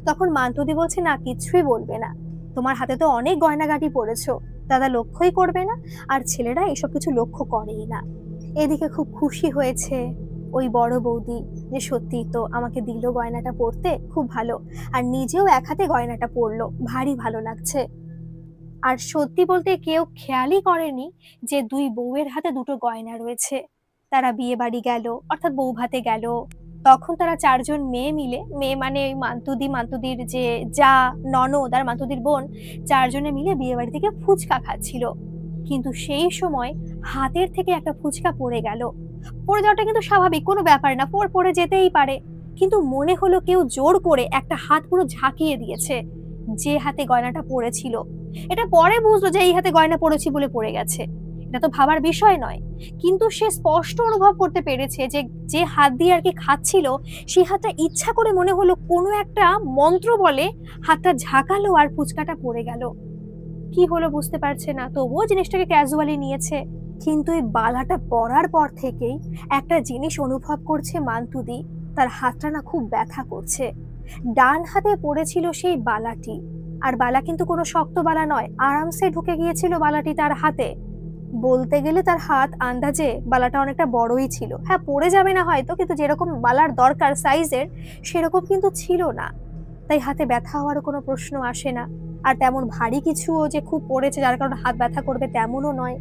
তখন মান্তুদি বলছে না, কিছুই বলবে না, তোমার হাতে তো অনেক গয়নাগাটি পরেছো, দাদা লক্ষ্যই করবে না, আর ছেলেরা এসব কিছু লক্ষ্য করেই না। এদিকে খুব খুশি হয়েছে ওই বড় বৌদি যে সত্যি তো আমাকে দিল গয়নাটা পরতে, খুব ভালো। আর নিজেও এক হাতে গয়নাটা পরলো, ভারী ভালো লাগছে। আর সত্যি বলতে কেউ খেয়ালই করেনি যে দুই বউয়ের হাতে দুটো গয়না রয়েছে। তারা বিয়ে বাড়ি গেল, অর্থাৎ বউ ভাতে গেল। তখন তারা চারজন মেয়ে মিলে, মেয়ে মানে ওই মান্তুদি, মান্তুদির যে যা, ননদ আর মান্তুদির বোন, চারজনে মিলে বিয়ে বাড়ি থেকে ফুচকা খাচ্ছিল। কিন্তু সেই সময় হাতের থেকে একটা ফুচকা পড়ে গেল। পড়ে যাওয়াটা কিন্তু স্বাভাবিক, কোনো ব্যাপার না, পড়ে যেতেই পারে। কিন্তু মনে হলো কেউ জোর করে একটা হাত পুরো ঝাঁকিয়ে দিয়েছে যে হাতে গয়নাটা পড়েছিল। এটা পরে বুঝলো যে এই হাতে গয়না পড়েছি বলে পড়ে গেছে, এটা তো ভাবার বিষয় নয়। কিন্তু সে স্পষ্ট অনুভব করতে পেরেছে যে যে হাত দিয়ে আর কি খাচ্ছিল, সেই হাতটা ইচ্ছা করে মনে হলো কোনো একটা মন্ত্র বলে হাতটা ঝাঁকালো আর ফুচকাটা পড়ে গেল। কি হলো বুঝতে পারছে না, তবুও জিনিসটাকে ক্যাজুয়ালি নিয়েছে। কিন্তু এই বালাটা পরার পর থেকেই একটা জিনিস অনুভব করছে মান্তুদি, তার হাতটা না খুব ব্যথা করছে। ডান হাতে পড়েছিল সেই বালাটি, আর বালা কিন্তু কোনো শক্ত বালা নয়, আরামসে ঢুকে গিয়েছিল বালাটি তার হাতে। বলতে গেলে তার হাত আন্দাজে বালাটা অনেকটা বড়ই ছিল, হ্যাঁ পড়ে যাবে না হয়তো, কিন্তু যেরকম বালার দরকার সাইজের সেরকম কিন্তু ছিল না। তাই হাতে ব্যথা হওয়ার কোনো প্রশ্ন আসে না। আর তেমন ভারী কিছুও যে খুব পড়েছে যার কারণে হাত ব্যথা করবে তেমনও নয়।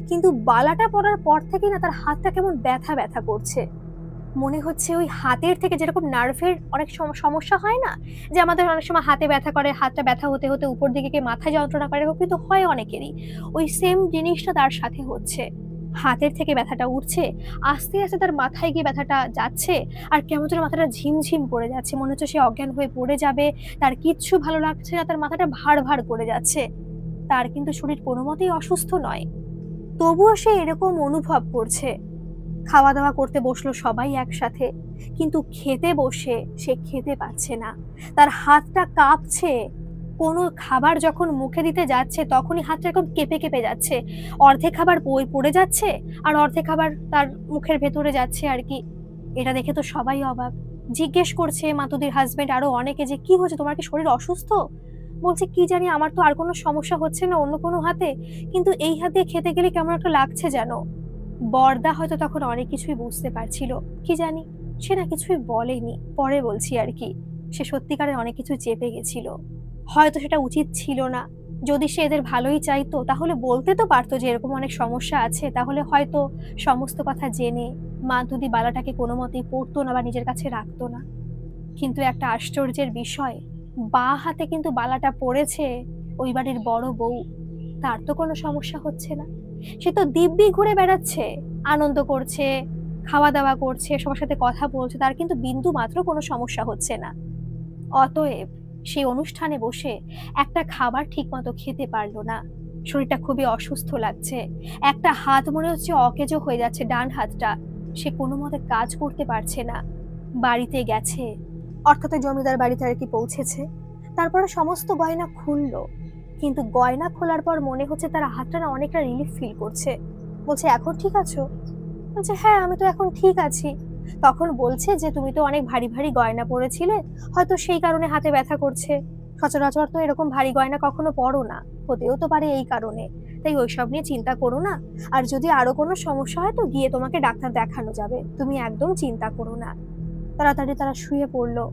কিন্তু বালাটা পরার পর থেকে না তার হাতটা কেমন ব্যথা ব্যথা করছে। মনে হচ্ছে ওই হাতের থেকে যেরকম নার্ভের অনেক সমস্যা হয় না, যে আমাদের অনেক সময় হাতে ব্যথা করে, হাতটা ব্যথা হতে হতে উপর দিকে গিয়ে মাথায় যন্ত্রণা করে, এরকম কিন্তু হয় অনেকেরই। ওই সেম জিনিসটা তার সাথে হচ্ছে। হাতের থেকে ব্যথাটা উঠছে, আস্তে আস্তে তার মাথায় গিয়ে ব্যথাটা যাচ্ছে, আর কেমন যেন মাথাটা ঝিমঝিম করে যাচ্ছে, মনে হচ্ছে সে অজ্ঞান হয়ে পড়ে যাবে। তার কিচ্ছু ভালো লাগছে না, তার মাথাটা ভার ভার করে যাচ্ছে। তার কিন্তু শরীর কোনো মতেই অসুস্থ নয়, তবুও সে এরকম অনুভব করছে। খাওয়া দাওয়া করতে বসলো সবাই একসাথে, কিন্তু খেতে বসে সে খেতে পারছে না, তার হাতটা কাঁপছে। কোনো খাবার যখন মুখে দিতে যাচ্ছে তখনই হাতটা এরকম কেঁপে কেঁপে যাচ্ছে, অর্ধেক খাবার পড়ে যাচ্ছে আর অর্ধেক খাবার তার মুখের ভেতরে যাচ্ছে আর কি। এটা দেখে তো সবাই অবাক, জিজ্ঞেস করছে মাতুদির হাজবেন্ড আরো অনেকে যে কি হচ্ছে, তোমার কি শরীর অসুস্থ? বলছে কি জানি, আমার তো আর কোনো সমস্যা হচ্ছে না অন্য কোনো হাতে, কিন্তু এই হাতে খেতে গেলে কেমন একটা লাগছে যেন। বরদা হয়তো তখন অনেক কিছুই বুঝতে পারছিল, কি জানি, সে না কিছুই বলেনি, পরে বলছি আর কি। সে সত্যিকারের অনেক কিছু চেপে গেছিল, হয়তো সেটা উচিত ছিল না। যদি সে এদের ভালোই চাইতো তাহলে বলতে তো পারতো যে এরকম অনেক সমস্যা আছে, তাহলে হয়তো সমস্ত কথা জেনে মাধুদি বালাটাকে কোনো মতেই পড়তো না বা নিজের কাছে রাখতো না। কিন্তু একটা আশ্চর্যের বিষয়, বা হাতে কিন্তু বালাটা পড়েছে ওই বাড়ির বড় বউ, তার তো কোনো সমস্যা হচ্ছে না। সে তো দিব্যি ঘুরে বেড়াচ্ছে, আনন্দ করছে, খাওয়া দাওয়া করছে, সবার সাথে কথা বলছে, তার কিন্তু বিন্দু মাত্র কোনো সমস্যা হচ্ছে না। অতএব সেই অনুষ্ঠানে বসে একটা খাবার ঠিক মতো খেতে পারলো না, শরীরটা খুবই অসুস্থ লাগছে। একটা হাত মনে হচ্ছে অকেজো হয়ে যাচ্ছে, ডান হাতটা, সে কোনো মতে কাজ করতে পারছে না। বাড়িতে গেছে, অর্থাৎ জমিদার বাড়িতে আর কি পৌঁছেছে। তারপরে সমস্ত গয়না খুললো, কিন্তু গয়না খোলার পর মনে হচ্ছে তার হাতটা না অনেকটা রিলিফ ফিল করছে। বলছে এখন ঠিক আছো? বলছে হ্যাঁ আমি তো এখন ঠিক আছি। তখন বলছে যে তুমি তো অনেক ভারী ভারী গয়না পরেছিলে, হয়তো সেই কারণে হাতে ব্যথা করছে, সচরাচর তো এরকম ভারী গয়না কখনো পরো না, হতেও তো পারে এই কারণে, তাই ওইসব নিয়ে চিন্তা করো না। আর যদি আরো কোনো সমস্যা হয় তো গিয়ে তোমাকে ডাক্তার দেখানো যাবে, তুমি একদম চিন্তা করো না। তাড়াতাড়ি তারা শুয়ে পড়লো।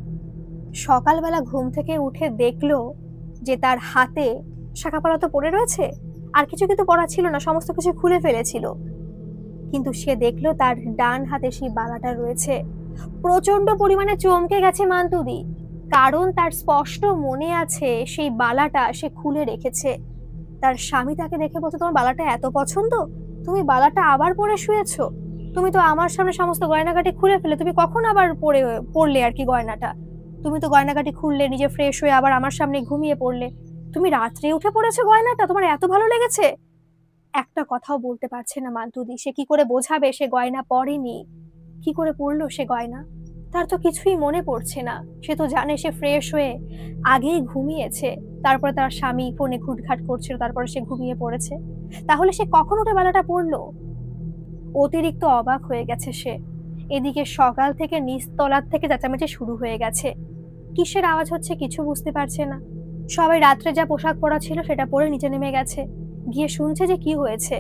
সকালবেলা ঘুম থেকে উঠে দেখলো যে তার হাতে শাঁখাপলা তো পড়ে রয়েছে, আর কিছু কিন্তু পড়া ছিল না, সমস্ত কিছু খুলে ফেলেছিল। কিন্তু সে দেখলো তার ডান হাতে সেই বালাটা রয়েছে। প্রচন্ড পরিমাণে চমকে গেছে মান্তুদি, কারণ তার স্পষ্ট মনে আছে সেই বালাটা সে খুলে রেখেছে। তার স্বামী তাকে দেখে বলছে, তোমার বালাটা এত পছন্দ, তুমি বালাটা আবার পরে শুয়েছো? তুমি তো আমার সামনে সমস্ত গয়নাগাটি খুলে ফেলে, তুমি কখন আবার পড়লে আর কি গয়নাটা? তুমি তো গয়নাগাটি খুললে, নিজে ফ্রেশ হয়ে আবার আমার সামনে ঘুমিয়ে পড়লে, তুমি রাত্রে উঠে পড়েছো গয়নাটা, তোমার এত ভালো লেগেছে? একটা কথাও বলতে পারছে না মান্তুদি। সে কি করে বোঝাবে সে গয়না পরেনি? কি করে পড়লো সে গয়না? তার তো কিছুই মনে পড়ছে না। সে তো জানে সে ফ্রেশ হয়ে আগেই ঘুমিয়েছে, তারপরে তার স্বামী ফোনে ঘুটঘাট করছিল, তারপরে সে ঘুমিয়ে পড়েছে। তাহলে সে কখন উঠে বেলাটা পড়লো? অতিরিক্ত অবাক হয়ে গেছে সে। এদিকে সকাল থেকে নিচতলার থেকে চেঁচামেচি শুরু হয়ে গেছে। কিসের আওয়াজ হচ্ছে কিছু বুঝতে পারছে না। সবাই রাত্রে যা পোশাক পরা ছিল সেটা পরে নিচে নেমে গেছে, গিয়ে শুনছে যে কি হয়েছে।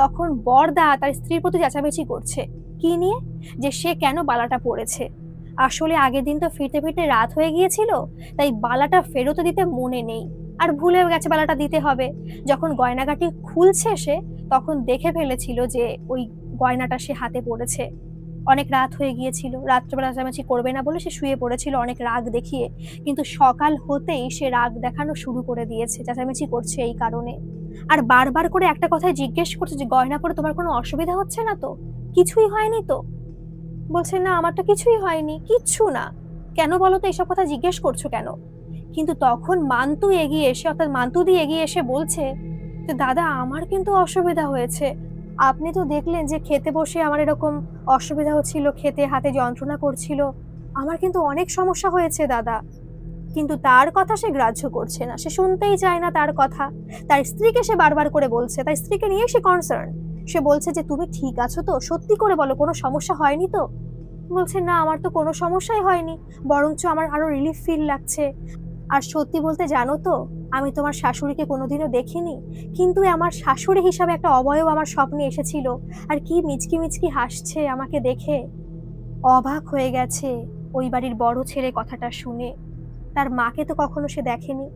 তখন বরদা তার স্ত্রীর প্রতি চেঁচামেচি করছে। কি নিয়ে? যে সে কেন বালাটা পরেছে। আসলে আগের দিন তো ফিরতে ফিরতে রাত হয়ে গিয়েছিল, তাই বালাটা ফেরত দিতে মনে নেই, আর ভুলেও গেছে বালাটা দিতে হবে। যখন গয়নাগাটি খুলছে সে, তখন দেখে ফেলেছিল যে ওই গয়নাটা সে হাতে পড়েছে। অনেক রাত হয়ে গিয়েছিল, রাত্রেবেলা চেঁচামেচি করবে না বলে সে শুয়ে পড়েছিল অনেক রাগ দেখিয়ে। কিন্তু সকাল হতেই সে রাগ দেখানো শুরু করে দিয়েছে, চেঁচামেচি করছে এই কারণে। আর বারবার করে একটা কথাই জিজ্ঞেস করছে যে গয়না পরে তোমার কোনো অসুবিধা হচ্ছে না তো? কিছুই হয়নি তো? বলছে না, আমার তো কিছুই হয়নি, কিচ্ছু না। কেন বলো তো, এইসব কথা জিজ্ঞেস করছো কেন? কিন্তু তখন মান্তু এগিয়ে এসে, অর্থাৎ মান্তুদি এগিয়ে এসে বলছে যে দাদা, আমার কিন্তু অসুবিধা হয়েছে। আপনি তো দেখলেন যে খেতে বসে আমার এরকম অসুবিধা হচ্ছিল, খেতে হাতে যন্ত্রণা করছিল, আমার কিন্তু অনেক সমস্যা হয়েছে দাদা। কিন্তু তার কথা সে গ্রাহ্য করছে না, সে শুনতেই চায় না তার কথা। তার স্ত্রীকে সে বারবার করে বলছে, তার স্ত্রীকে নিয়ে সে কনসার্ন। সে বলছে যে তুমি ঠিক আছো তো, সত্যি করে বলো, কোনো সমস্যা হয়নি তো? বলছে না, আমার তো কোনো সমস্যাই হয়নি, বরঞ্চ আমার আরো রিলিফ ফিল লাগছে। আর সত্যি বলতে জানো তো, আমি তোমার শাশুড়িকে কোনোদিনও দেখিনি, কিন্তু আমার শাশুড়ি হিসাবে একটা অবয়ব আমার স্বপ্নে এসেছিল, আর কি মিচকি মিচকি হাসছে আমাকে দেখে। অবাক হয়ে গেছে ওই বাড়ির বড় ছেলে কথাটা শুনে। তার মাকে তো কখনো সে দেখেনি,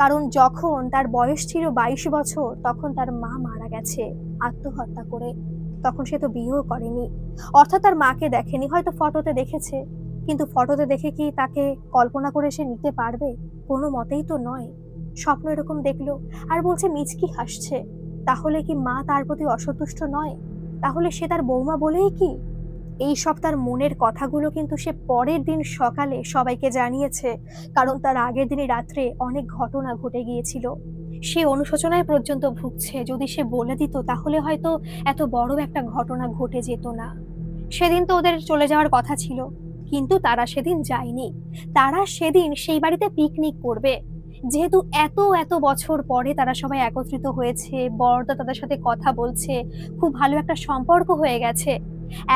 কারণ যখন তার বয়স ছিল 22 বছর, তখন তার মা মারা গেছে আত্মহত্যা করে। তখন সে তো বিয়েও করেনি, অর্থাৎ তার মাকে দেখেনি। হয়তো ফটোতে দেখেছে, কিন্তু ফটোতে দেখে কি তাকে কল্পনা করে সে নিতে পারবে? কোনো মতেই তো নয়। স্বপ্ন এরকম দেখলো, আর বলছে মিচকি হাসছে। তাহলে কি মা তার প্রতি অসন্তুষ্ট নয়? তাহলে সে তার বৌমা বলেই কি? এই সব তার মনের কথাগুলো কিন্তু সে পরের দিন সকালে সবাইকে জানিয়েছে, কারণ তার আগের দিনই রাত্রে অনেক ঘটনা ঘটে গিয়েছিল। সে অনুশোচনায় পর্যন্ত ভুগছে, যদি সে বলে দিত তাহলে হয়তো এত বড় একটা ঘটনা ঘটে যেত না। সেদিন তো ওদের চলে যাওয়ার কথা ছিল, কিন্তু তারা সেদিন যায়নি। তারা সেদিন সেই বাড়িতে পিকনিক করবে। যেহেতু এত এত বছর পরে তারা সবাই একত্রিত হয়েছে, বড়দা তাদের সাথে কথা বলছে, খুব ভালো একটা সম্পর্ক হয়ে গেছে।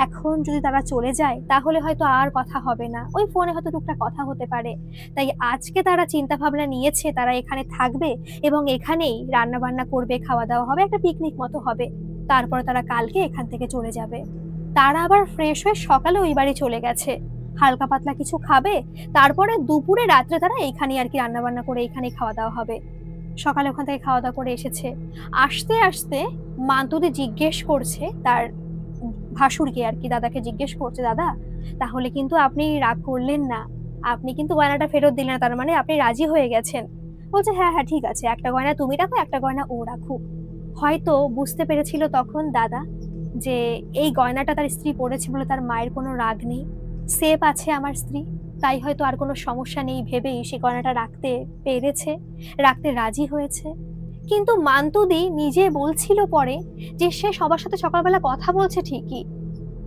এখন যদি তারা চলে যায় তাহলে হয়তো আর কথা হবে না, ওই ফোনে হয়তো টুকটাক কথা হতে পারে। তাই আজকে তারা চিন্তা ভাবনা নিয়েছে তারা এখানে থাকবে, এবং এখানেই রান্না বান্না করবে, খাওয়া দাওয়া হবে, একটা পিকনিক মতো হবে। তারপরে তারা কালকে এখান থেকে চলে যাবে। তারা আবার ফ্রেশ হয়ে সকালে ওই বাড়ি চলে গেছে, হালকা পাতলা কিছু খাবে, তারপরে দুপুরে রাত্রে তারা এইখানেই আর কি রান্না বান্না করে এইখানেই খাওয়া দাওয়া হবে। সকালে ওখান থেকে খাওয়া দাওয়া করে এসেছে। আসতে আসতে মান্তুদি জিজ্ঞেস করছে তার ভাসুরকে আর কি, দাদাকে জিজ্ঞেস করছে, দাদা তাহলে কিন্তু আপনি রাগ করলেন না, আপনি কিন্তু গয়নাটা ফেরত দিলেন না, তার মানে আপনি রাজি হয়ে গেছেন? বলছে হ্যাঁ হ্যাঁ ঠিক আছে, একটা গয়না তুমি রাখো, একটা গয়না ও রাখুক। হয়তো বুঝতে পেরেছিল তখন দাদা যে এই গয়নাটা তার স্ত্রী পড়েছে বলে তার মায়ের কোনো রাগ নেই, সেফ আছে আমার স্ত্রী, তাই হয়তো আর কোনো সমস্যা নেই ভেবেই সে গয়নাটা রাখতে পেরেছে, রাখতে রাজি হয়েছে। কিন্তু মান্তুদি নিজে বলছিল পরে যে সে সবার সাথে সকালবেলা কথা বলছে ঠিকই,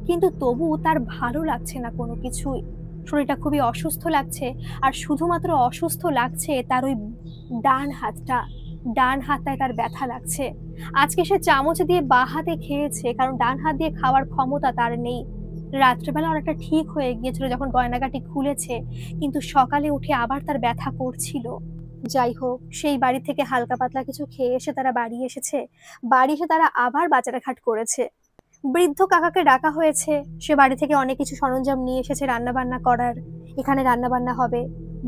কিন্তু তবু তার ভালো লাগছে না কোনো কিছুই। শরীরটা খুবই অসুস্থ লাগছে, আর শুধুমাত্র অসুস্থ লাগছে তার ওই ডান হাতটা। ডান হাতটায় তার ব্যথা লাগছে। আজকে সে চামচ দিয়ে বাঁ হাতে খেয়েছে, কারণ ডান হাত দিয়ে খাওয়ার ক্ষমতা তার নেই। রাত্রেবেলা অনেকটা ঠিক হয়ে গিয়েছিল যখন গয়নাগাটি খুলেছে, কিন্তু সকালে উঠে আবার তার ব্যথা করছিল। যাই হোক, সেই বাড়ি থেকে হালকা পাতলা কিছু খেয়ে এসে তারা বাড়ি এসেছে। বাড়ি এসে তারা আবার বাজারঘাট করেছে। বৃদ্ধ কাকাকে ডাকা হয়েছে, সে বাড়ি থেকে অনেক কিছু সরঞ্জাম নিয়ে এসেছে রান্না বান্না করার। এখানে রান্না বান্না হবে।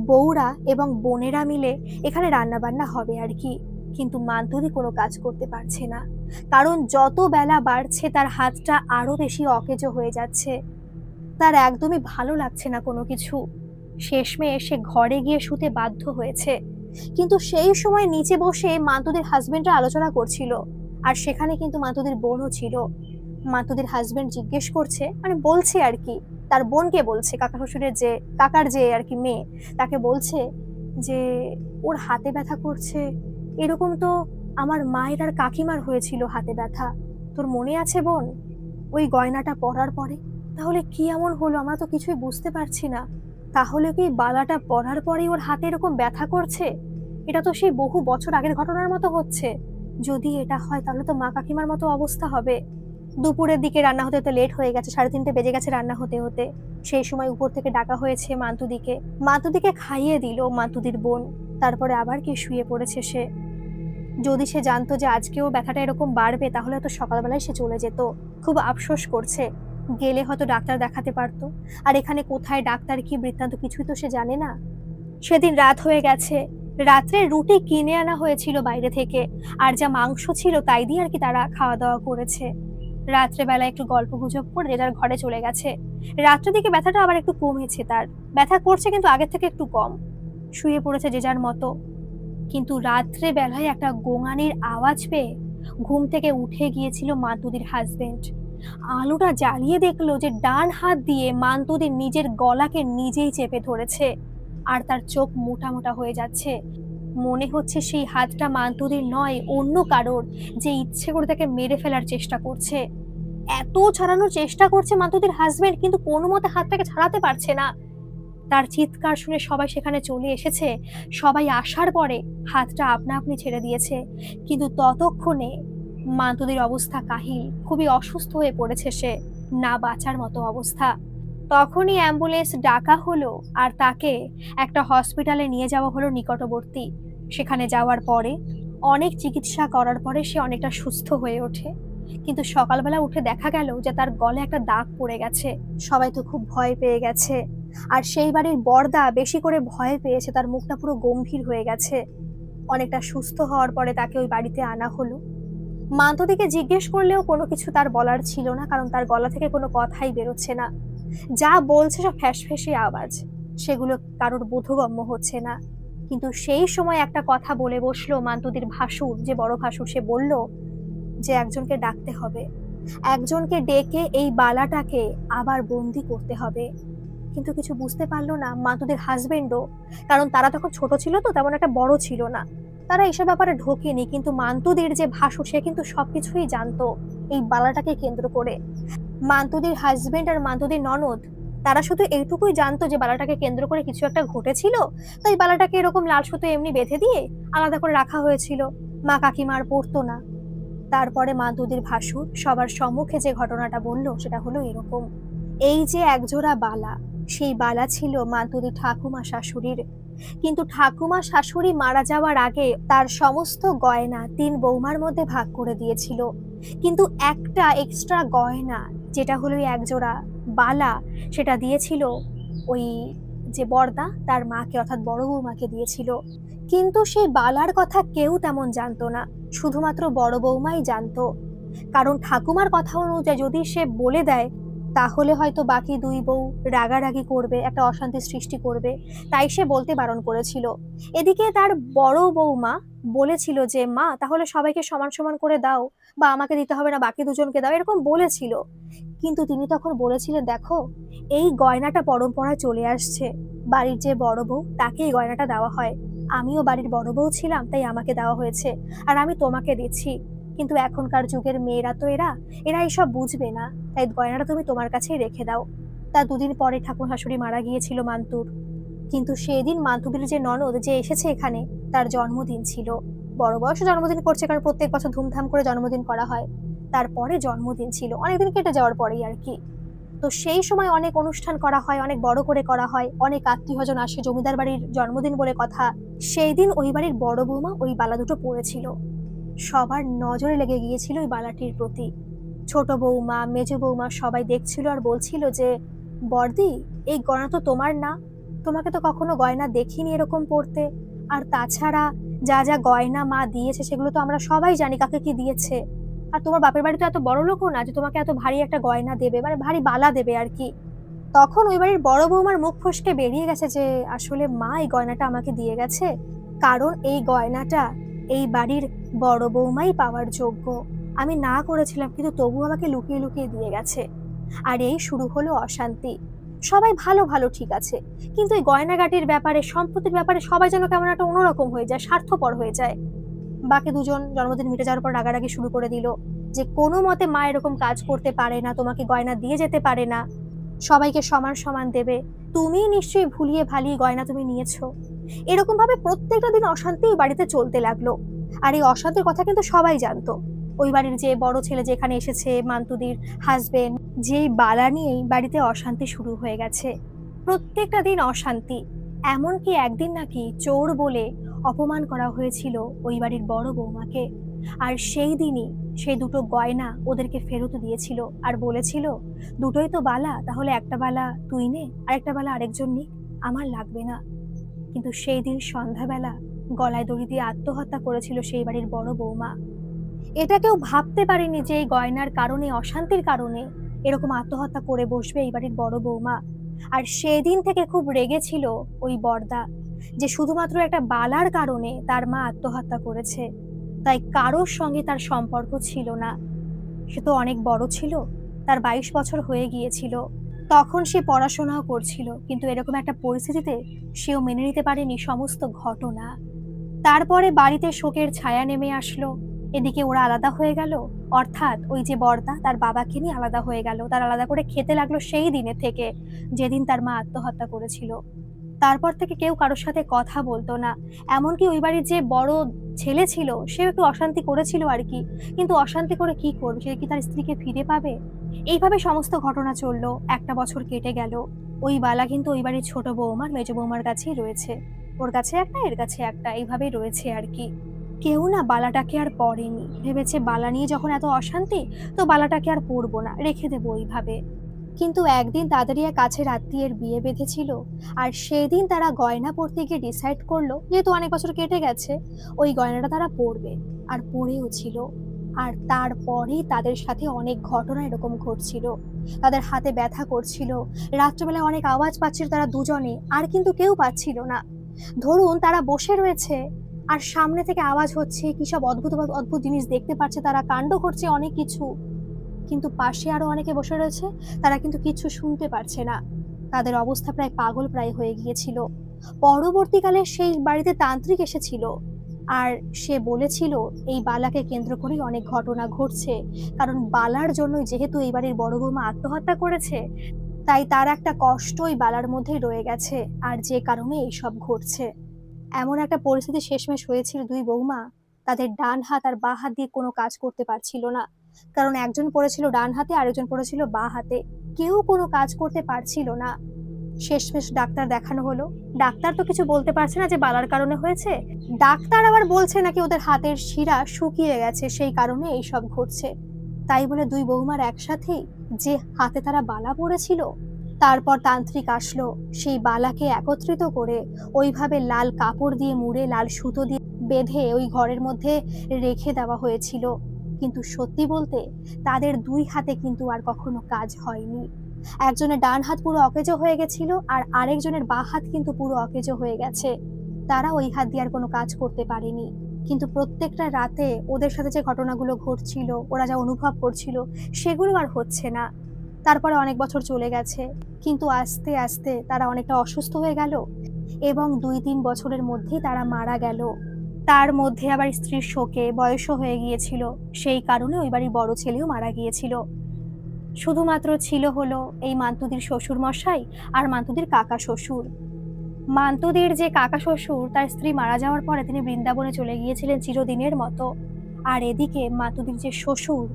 বউরা এবং বোনেরা মিলে এখানে রান্না বান্না হবে আর কি। কিন্তু মান্তুদি কোনো কাজ করতে পারছে না, কারণ যত বেলা বাড়ছে তার হাতটা আরো বেশি অকেজো হয়ে যাচ্ছে। তার একদমই ভালো লাগছে না কোনো কিছু। শেষমেশ সে ঘরে গিয়ে শুতে বাধ্য হয়েছে। কিন্তু সেই সময় নিচে বসে মান্তুদির হাজবেন্ডরা আলোচনা করছিল, আর সেখানে কিন্তু মান্তুদির বোনও ছিল। মান্তুদির হাজবেন্ড জিজ্ঞেস করছে, মানে বলছে আর কি, তার বোনকে বলছে, কাকা শ্বশুরের যে কাকার যে আর কি মেয়ে, তাকে বলছে যে ওর হাতে ব্যথা করছে, এরকম তো আমার মায়ের আর কাকিমার হয়েছিল হাতে ব্যথা, তোর মনে আছে বোন ওই গয়নাটা পরার পরে? তাহলে কি এমন হলো, আমরা তো কিছুই বুঝতে পারছি না। তাহলে কি বালাটা পরার পরেই ওর হাতে এরকম ব্যথা করছে? এটা তো সেই বহু বছর আগের ঘটনার মতো হচ্ছে। যদি এটা হয় তাহলে তো মা কাকিমার মতো অবস্থা হবে। দুপুরের দিকে রান্না হতে হতে লেট হয়ে গেছে, 3:30 বেজে গেছে রান্না হতে হতে। সেই সময় উপর থেকে ডাকা হয়েছে মান্তুদিকে। মান্তুদিকে খাইয়ে দিল মান্তুদির বোন, তারপরে আবার কি শুয়ে পড়েছে সে। যদি সে জানতো যে আজকেও ব্যথাটা এরকম বাড়বে তাহলে তো সকালবেলায় সে চলে যেত। খুব আফসোস করছে, গেলে হয়তো ডাক্তার দেখাতে পারতো। আর এখানে কোথায় ডাক্তার, কি বৃত্তান্ত কিছুই তো সে জানে না। সেদিন রাত হয়ে গেছে, রাত্রে রুটি কিনে আনা হয়েছিল বাইরে থেকে, আর যা মাংস ছিল তাই দিয়ে আর কি তারা খাওয়া দাওয়া করেছে। রাত্রেবেলা একটু গল্প গুজব করে যে যার ঘরে চলে গেছে। রাত্রের দিকে ব্যথাটা আবার একটু কমেছে, তার ব্যথা করছে কিন্তু আগের থেকে একটু কম। শুয়ে পড়েছে যে যার মতো। কিন্তু রাত্রে বেলায় একটা গোঙানির আওয়াজ পেয়ে ঘুম থেকে উঠে গিয়েছিল মান্তুদির হাজবেন্ড। আলোটা জ্বালিয়ে দেখলো যে ডান হাত দিয়ে মান্তুদির নিজের গলাকে নিজেই চেপে ধরেছে, আর তার চোখ মোটা মোটা হয়ে যাচ্ছে। মনে হচ্ছে সেই হাতটা মান্তুদির নয়, অন্য কারোর, যে ইচ্ছে করে তাকে মেরে ফেলার চেষ্টা করছে। এত ছাড়ানোর চেষ্টা করছে মান্তুদির হাজবেন্ড, কিন্তু কোনো মতে হাতটাকে ছাড়াতে পারছে না। তার চিৎকার শুনে সবাই সেখানে চলে এসেছে। সবাই আসার পরে হাতটা আপনা আপনি ছেড়ে দিয়েছে, কিন্তু ততক্ষণে মান্তুদির অবস্থা কাহিল, খুবই অসুস্থ হয়ে পড়েছে সে, না বাঁচার মতো অবস্থা। তখনই অ্যাম্বুলেন্স ডাকা হলো আর তাকে একটা হসপিটালে নিয়ে যাওয়া হলো নিকটবর্তী। সেখানে যাওয়ার পরে অনেক চিকিৎসা করার পরে সে অনেকটা সুস্থ হয়ে ওঠে। কিন্তু সকালবেলা উঠে দেখা গেল যে তার গলে একটা দাগ পড়ে গেছে। সবাই তো খুব ভয় পেয়ে গেছে, আর সেই বাড়ির বড়দা বেশি করে ভয় পেয়েছে, তার মুখটা পুরো গম্ভীর হয়ে গেছে। অনেকটা সুস্থ হওয়ার পরে তাকে ওই বাড়িতে আনা হলো। মান্তুদিকে জিজ্ঞেস করলেও কোনো কিছু তার বলার ছিল না, কারণ তার গলা থেকে কোনো কথাই বেরোচ্ছে না। যা বলছে সব ফ্যাঁসফেঁসে আওয়াজ, সেগুলো কারোর বোধগম্য হচ্ছে না। কিন্তু সেই সময় একটা কথা বলে বসলো মান্তুদির ভাসুর, যে বড় ভাসুর, সে বলল যে একজনকে ডাকতে হবে, একজনকে ডেকে এই বালাটাকে আবার বন্দি করতে হবে। কিন্তু কিছু বুঝতে পারলো না মান্তুদির হাজবেন্ডও, কারণ তারা তখন ছোট ছিল তো, তেমন একটা বড় ছিল না, তারা এসব ব্যাপারে ঢোকেনি। কিন্তু মান্তুদির যে ভাসুর, সে কিন্তু সবকিছুই জানতো এই বালাটাকে কেন্দ্র করে। মান্তুদির হাজবেন্ড আর মান্তুদির ননদ, তারা শুধু এইটুকুই জানতো যে বালাটাকে কেন্দ্র করে কিছু একটা ঘটেছিল, তাই বালাটাকে এরকম লাল সুতো এমনি বেঁধে দিয়ে আলাদা করে রাখা হয়েছিল, মা কাকিমার পড়তো না। তারপরে মান্তুদির ভাসুর সবার সম্মুখে যে ঘটনাটা বলল সেটা হলো এরকম, এই যে একজোড়া বালা, সেই বালা ছিল মান্তুদির ঠাকুমা শাশুড়ির। কিন্তু ঠাকুমা শাশুড়ি মারা যাওয়ার আগে তার সমস্ত গয়না 3 বৌমার মধ্যে ভাগ করে দিয়েছিল, কিন্তু একটা এক্সট্রা গয়না, যেটা হলো একজোড়া বালা, সেটা দিয়েছিল ওই যে বড়দা তার মাকে, অর্থাৎ বড় বৌমাকে দিয়েছিল। কিন্তু সেই বালার কথা কেউ তেমন জানতো না, শুধুমাত্র বড় বৌমাই জানতো। কারণ ঠাকুমার কথা অনুযায়ী যদি সে বলে দেয় তাহলে হয়তো বাকি 2 বউ রাগারাগি করবে, একটা অশান্তি সৃষ্টি করবে, তাই সে বলতে বারণ করেছিল। এদিকে তার বড় বৌমা বলেছিল যে মা তাহলে সবাইকে সমান সমান করে দাও, বা আমাকে দিতে হবে না, বাকি দুজনকে দাও, এরকম বলেছিল। কিন্তু তিনি তখন বলেছিলেন, দেখো এই গয়নাটা পরম্পরায় চলে আসছে, বাড়ির যে বড় বউ তাকে এই গয়নাটা দেওয়া হয়, আমিও বাড়ির বড় বউ ছিলাম তাই আমাকে দেওয়া হয়েছে, আর আমি তোমাকে দিচ্ছি। কিন্তু এখনকার যুগের মেয়েরা তো এরা এরা এসব বুঝবে না, তাই গয়নাটা তুমি তোমার কাছেই রেখে দাও। তার 2 দিন পরে ঠাকুর শাশুড়ি মারা গিয়েছিল মান্তুর। কিন্তু সেদিন মান্তুদের যে ননদ যে এসেছে এখানে, তার জন্মদিন ছিল। বড় বয়সে জন্মদিন করছে, কারণ প্রত্যেক বছর ধুমধাম করে জন্মদিন করা হয়। তারপরে জন্মদিন ছিল, অনেকদিন কেটে যাওয়ার পরেই আর কি। তো সেই সময় অনেক অনুষ্ঠান করা হয়, অনেক বড় করে করা হয়, অনেক আত্মীয়স্বজন আসে, জমিদার বাড়ির জন্মদিন বলে কথা। সেই দিন ওই বাড়ির বড় বৌমা ওই বালা দুটো পরেছিল। সবার নজরে লেগে গিয়েছিল ওই বালাটির প্রতি। ছোট বৌমা, মেজ বৌমা সবাই দেখছিল আর বলছিল যে বর্দি এই গয়না তো তোমার না, তোমাকে তো কখনো গয়না দেখিনি এরকম পরতে। আর তাছাড়া যা যা গয়না মা দিয়েছে সেগুলো তো আমরা সবাই জানি কাকে কি দিয়েছে। আর তোমার বাপের বাড়ি তো এত বড় লোকও না যে তোমাকে এত ভারী একটা গয়না দেবে, মানে ভারী বালা দেবে আর কি। তখন ওই বাড়ির বড় বৌমার মুখ ফসকে বেরিয়ে গেছে যে আসলে মা এই গয়নাটা আমাকে দিয়ে গেছে, কারণ এই গয়নাটা এই বাড়ির বড় বৌমাই পাওয়ার যোগ্য। আমি না করেছিলাম, কিন্তু তবু আমাকে লুকিয়ে লুকিয়ে দিয়ে গেছে। আর এই শুরু হলো অশান্তি। সবাই ভালো ভালো ঠিক আছে, কিন্তু এই গয়নাগাটির ব্যাপারে, সম্পত্তির ব্যাপারে সবাই যেন কেমন একটা অন্যরকম হয়ে যায়, স্বার্থপর হয়ে যায়। বাকি দুজন জন্মদিন মিটে যাওয়ার পর রাগারাগি শুরু করে দিল যে কোনো মতে মা এরকম কাজ করতে পারে না, তোমাকে গয়না দিয়ে যেতে পারে না, সবাইকে সমান সমান দেবে, তুমি নিশ্চয়ই ভুলিয়ে ভালিয়ে গয়না তুমি নিয়েছো। এরকম ভাবে প্রত্যেকটা দিন অশান্তি ওই বাড়িতে চলতে লাগলো। আর এই অশান্তির কথা কিন্তু সবাই জানতো। ওই বাড়ির যে বড় ছেলে যেখানে এসেছে, মান্তুদির হাজবেন্ড, যেই বালা নিয়েই বাড়িতে অশান্তি শুরু হয়ে গেছে। প্রত্যেকটা দিন অশান্তি। এমনকি একদিন নাকি চোর বলে অপমান করা হয়েছিল ওই বাড়ির বড় বৌমাকে। আর সেই দিনই সে দুটো গয়না ওদেরকে ফেরত দিয়েছিল আর বলেছিল, দুটোই তো বালা, তাহলে একটা বালা তুই নে, আরেকটা বালা আরেকজন নিক, আমার লাগবে না। কিন্তু সেই দিন সন্ধ্যাবেলা গলায় দড়ি দিয়ে আত্মহত্যা করেছিল সেই বাড়ির বড় বৌমা। এটা কেউ ভাবতে পারেনি যে এই গয়নার কারণে, অশান্তির কারণে এরকম আত্মহত্যা করে বসবে এই বাড়ির বড় বৌমা। আর সেদিন থেকে খুব রেগেছিল ওই বড়দা যে শুধুমাত্র একটা বালার কারণে তার মা আত্মহত্যা করেছে, তাই কারোর সঙ্গে তার সম্পর্ক ছিল না। সে তো অনেক বড় ছিল, তার 22 বছর হয়ে গিয়েছিল, তখন সে পড়াশোনাও করছিল, কিন্তু এরকম একটা পরিস্থিতিতে সেও মেনে নিতে পারেনি সমস্ত ঘটনা। তারপরে বাড়িতে শোকের ছায়া নেমে আসলো। এদিকে ওরা আলাদা হয়ে গেল, অর্থাৎ ওই যে বড়দা তার বাবাকে নিয়ে আলাদা হয়ে গেল, তার আলাদা করে খেতে লাগলো সেই দিনে থেকে, যেদিন তার মা আত্মহত্যা করেছিল। তারপর থেকে কেউ কারোর সাথে কথা বলতো না। এমনকি ওই বাড়ির যে বড় ছেলে ছিল সেও একটু অশান্তি করেছিল আর কি, কিন্তু অশান্তি করে কি করবে, সে কি তার স্ত্রীকে ফিরে পাবে? এইভাবে সমস্ত ঘটনা চললো। একটা বছর কেটে গেল। ওই বালা কিন্তু ওই বাড়ির ছোট বৌমার, মেজ বৌমার কাছেই রয়েছে। ওর কাছে একটা, এর কাছে একটা, এইভাবেই রয়েছে আর কি। কেউ না বালাটাকে আর পড়েনি, ভেবেছে বালা নিয়ে যখন এত অশান্তি, তো বালাটাকে আর পরবো না, রেখে দেবো ওইভাবে। কিন্তু একদিন তাদেরই এক কাছের আত্মীয়ের বিয়ে বেঁধেছিল, আর সেই দিন তারা গয়না পরতে গিয়ে ডিসাইড করলো, যেহেতু অনেক বছর কেটে গেছে, ওই গয়নাটা তারা পরবে। আর পরেও ছিল। আর তারপরেই তাদের সাথে অনেক ঘটনা এরকম ঘটছিল। তাদের হাতে ব্যথা করছিল, রাত্রেবেলায় অনেক আওয়াজ পাচ্ছিল তারা দুজনে, আর কিন্তু কেউ পাচ্ছিল না। ধরুন তারা বসে রয়েছে আর সামনে থেকে আওয়াজ হচ্ছে, কি সব অদ্ভুত অদ্ভুত জিনিস দেখতে পাচ্ছে, তারা কাণ্ড করছে অনেক কিছু, কিন্তু পাশে আরো অনেকে বসে রয়েছে, তারা কিন্তু কিছু শুনতে পারছে না। তাদের অবস্থা প্রায় পাগল প্রায় হয়ে গিয়েছিল। পরবর্তীকালে সেই বাড়িতে তান্ত্রিক এসেছিল, আর সে বলেছিল এই বালাকে কেন্দ্র করেই অনেক ঘটনা ঘটছে, কারণ বালার জন্যই যেহেতু এই বাড়ির বড় বৌমা আত্মহত্যা করেছে, তাই তার একটা কষ্ট ওই বালার মধ্যেই রয়ে গেছে, আর যে কারণে এইসব ঘটছে। এমন একটা পরিস্থিতি শেষমেশ হয়েছিল, দুই বৌমা তাদের ডান হাত আর বাঁ হাত দিয়ে কোনো কাজ করতে পারছিল না, কারণ একজন পড়েছিল ডান হাতে, আরেকজন পড়েছিল বাঁ হাতে, কেউ কোনো কাজ করতে পারছিল না। শেষমেশ ডাক্তার দেখানো হলো। ডাক্তার তো কিছু বলতে পারছে না যে বালার কারণে হয়েছে, ডাক্তার আবার বলছে নাকি ওদের হাতের শিরা শুকিয়ে গেছে, সেই কারণে এইসব ঘটছে। তাই বলে দুই বৌমার একসাথেই যে হাতে তারা বালা পড়েছিল, তারপর তান্ত্রিক আসলো, সেই বালাকে একত্রিত করে ওইভাবে লাল কাপড় দিয়ে মুড়ে, লাল সুতো দিয়ে বেঁধে ওই ঘরের মধ্যে রেখে দেওয়া হয়েছিল। কিন্তু সত্যি বলতে তাদের দুই হাতে কিন্তু আর কখনো কাজ হয়নি। একজনের ডান হাত পুরো অকেজো হয়ে গেছিল, আর আরেকজনের বাঁ হাত কিন্তু পুরো অকেজো হয়ে গেছে। তারা ওই হাত দিয়ে আর কোনো কাজ করতে পারেনি। কিন্তু প্রত্যেকটা রাতে ওদের সাথে যে ঘটনাগুলো ঘটছিল, ওরা যা অনুভব করছিল, সেগুলো আর হচ্ছে না। তারপরে অনেক বছর চলে গেছে, কিন্তু আস্তে আস্তে তারা অনেকটা অসুস্থ হয়ে গেল, এবং 2-3 বছরের মধ্যেই তারা মারা গেল। তার মধ্যে আবার স্ত্রীর শোকে বয়সও হয়ে গিয়েছিল, সেই কারণে ওই বাড়ির বড় ছেলেও মারা গিয়েছিল। শুধুমাত্র ছিল হলো এই মান্তুদির শ্বশুর মশাই আর মান্তুদির কাকা শ্বশুর। মান্তুদির যে কাকা শ্বশুর, তার স্ত্রী মারা যাওয়ার পরে তিনি বৃন্দাবনে চলে গিয়েছিলেন চিরদিনের মতো। আর এদিকে মাতুদির যে শ্বশুর,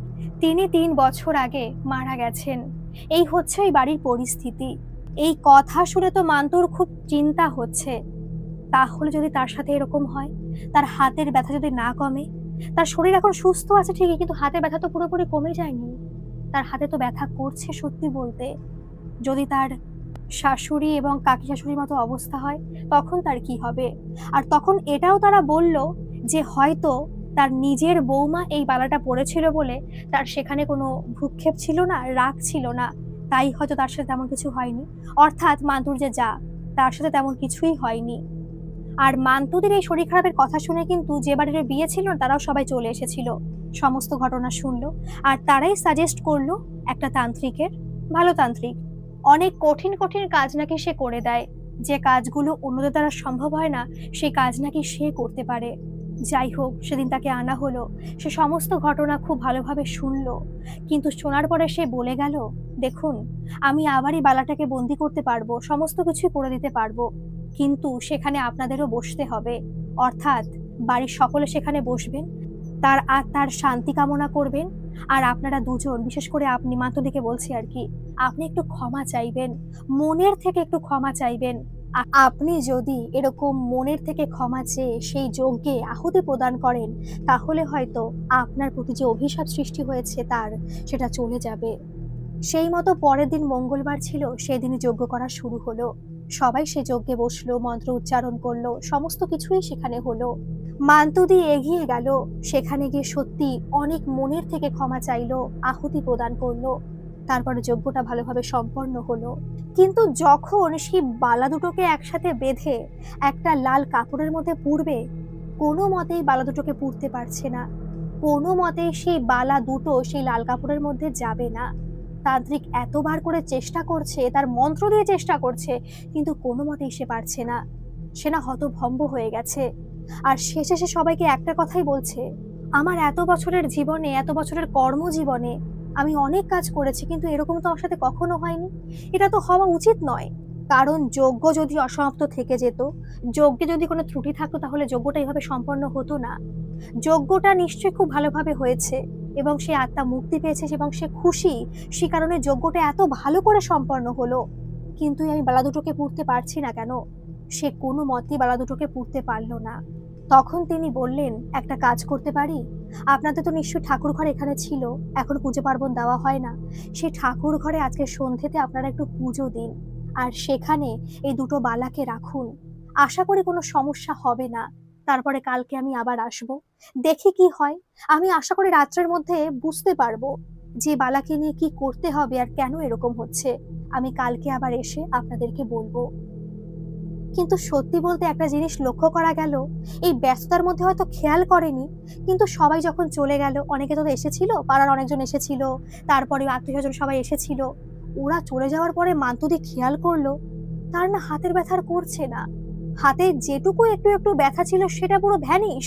তিনি 3 বছর আগে মারা গেছেন। এই হচ্ছে ওই বাড়ির পরিস্থিতি। এই কথা শুনে তো মান্তুর খুব চিন্তা হচ্ছে, তাহলে যদি তার সাথে এরকম হয়, তার হাতের ব্যথা যদি না কমে, তার শরীর এখন সুস্থ আছে ঠিকই, কিন্তু হাতের ব্যথা তো পুরোপুরি কমে যায়নি, তার হাতে তো ব্যথা করছে সত্যি বলতে। যদি তার শাশুড়ি এবং কাকি শাশুড়ির মতো অবস্থা হয়, তখন তার কি হবে? আর তখন এটাও তারা বলল যে হয়তো তার নিজের বৌমা এই বালাটা পড়েছিল বলে তার সেখানে কোনো ভ্রুক্ষেপ ছিল না, রাগ ছিল না, তাই হয়তো তার সাথে তেমন কিছু হয়নি। অর্থাৎ মান্তুর যে যা, তার সাথে তেমন কিছুই হয়নি। আর মান্তুদের এই শরীর খারাপের কথা শুনে কিন্তু যে বাড়ির বিয়ে ছিল না, তারাও সবাই চলে এসেছিল, সমস্ত ঘটনা শুনলো। আর তারাই সাজেস্ট করলো একটা তান্ত্রিকের, ভালো তান্ত্রিক, অনেক কঠিন কঠিন কাজ নাকি সে করে দেয়, যে কাজগুলো অন্যদের দ্বারা সম্ভব হয় না, সেই কাজ নাকি সে করতে পারে। যাই হোক, সেদিন তাকে আনা হলো, সে সমস্ত ঘটনা খুব ভালোভাবে শুনলো। কিন্তু শোনার পরে সে বলে গেল, দেখুন, আমি আবারই বালাটাকে বন্দি করতে পারবো, সমস্ত কিছুই করে দিতে পারবো, কিন্তু সেখানে আপনাদেরও বসতে হবে। অর্থাৎ বাড়ির সকলে সেখানে বসবেন, তার আত্মার শান্তি কামনা করবেন। আর আপনারা দুজন, বিশেষ করে আপনি, মাতুদিকে বলছি আর কি, আপনি একটু ক্ষমা চাইবেন, মনের থেকে একটু ক্ষমা চাইবেন। আপনি যদি এরকম মনের থেকে ক্ষমা চেয়ে সেই যজ্ঞে আহুতি প্রদান করেন, তাহলে হয়তো আপনার প্রতি যে অভিশাপ সৃষ্টি হয়েছে তার, সেটা চলে যাবে। সেই মতো পরের দিন মঙ্গলবার ছিল, সেদিনই যজ্ঞ করা শুরু হলো। সবাই সে যজ্ঞে বসলো, মন্ত্র উচ্চারণ করলো, সমস্ত কিছুই সেখানে হলো। মান্তুদি এগিয়ে গেল, সেখানে গিয়ে সত্যি অনেক মনের থেকে ক্ষমা চাইলো, আহুতি প্রদান করলো। তারপরে যজ্ঞটা ভালোভাবে সম্পন্ন হলো। কিন্তু যখন সেই বালা দুটোকে একসাথে বেঁধে একটা লাল কাপড়ের মধ্যে পুরবে, কোনো মতেই বালা দুটোকে পুরতে পারছে না, কোনো মতেই সেই বালা দুটো সেই লাল কাপড়ের মধ্যে যাবে না। তান্ত্রিক এতবার করে চেষ্টা করছে, তার মন্ত্র দিয়ে চেষ্টা করছে, কিন্তু কোনো মতেই সে পারছে না। সে না হতভম্ব হয়ে গেছে। আর শেষে সে সবাইকে একটা কথাই বলছে, আমার এত বছরের জীবনে, এত বছরের কর্মজীবনে আমি অনেক কাজ করেছি, কিন্তু এরকম তো আমার সাথে কখনো হয়নি। এটা তো হওয়া উচিত নয়। কারণ যজ্ঞ যদি অসমাপ্ত থেকে যেত, যজ্ঞে যদি কোনো ত্রুটি থাকতো, তাহলে যজ্ঞটা এইভাবে সম্পন্ন হতো না। যজ্ঞটা নিশ্চয়ই খুব ভালোভাবে হয়েছে এবং সে আত্মা মুক্তি পেয়েছে এবং সে খুশি, সে কারণে যজ্ঞটা এত ভালো করে সম্পন্ন হলো। কিন্তু আমি বালা দুটোকে পুড়তে পারছি না কেন? সে কোনো মতেই বালা দুটোকে পুড়তে পারলো না। তখন তিনি বললেন, একটা কাজ করতে পারি? আপনাদের তো নিশ্চয়ই ঠাকুর ঘর এখানে ছিল, এখন পুজো পার্বণ দেওয়া হয় না, সেই ঠাকুর ঘরে আজকে সন্ধ্যেতে আপনারা একটু পুজো দিন, আর সেখানে এই দুটো বালাকে রাখুন। আশা করি কোনো সমস্যা হবে না। তারপরে কালকে আমি আবার আসবো, দেখি কি হয়। আমি আশা করি রাত্রের মধ্যে বুঝতে পারবো যে বালাকে নিয়ে কি করতে হবে আর কেন এরকম হচ্ছে। আমি কালকে আবার এসে আপনাদেরকে বলবো। কিন্তু সত্যি বলতে একটা জিনিস লক্ষ্য করা গেল, এই ব্যস্ততার মধ্যে হয়তো খেয়াল করেনি, কিন্তু সবাই যখন চলে গেল, অনেকে তো এসেছিল, পাড়ার অনেকজন এসেছিল, তারপরে আত্মীয়স্বজন সবাই এসেছিল, ওরা চলে যাওয়ার পরে মান্তুদি খেয়াল করলো তার না হাতের ব্যথা আর করছে না। হাতে যেটুকু একটু একটু ব্যথা ছিল সেটা পুরো ভ্যানিশ।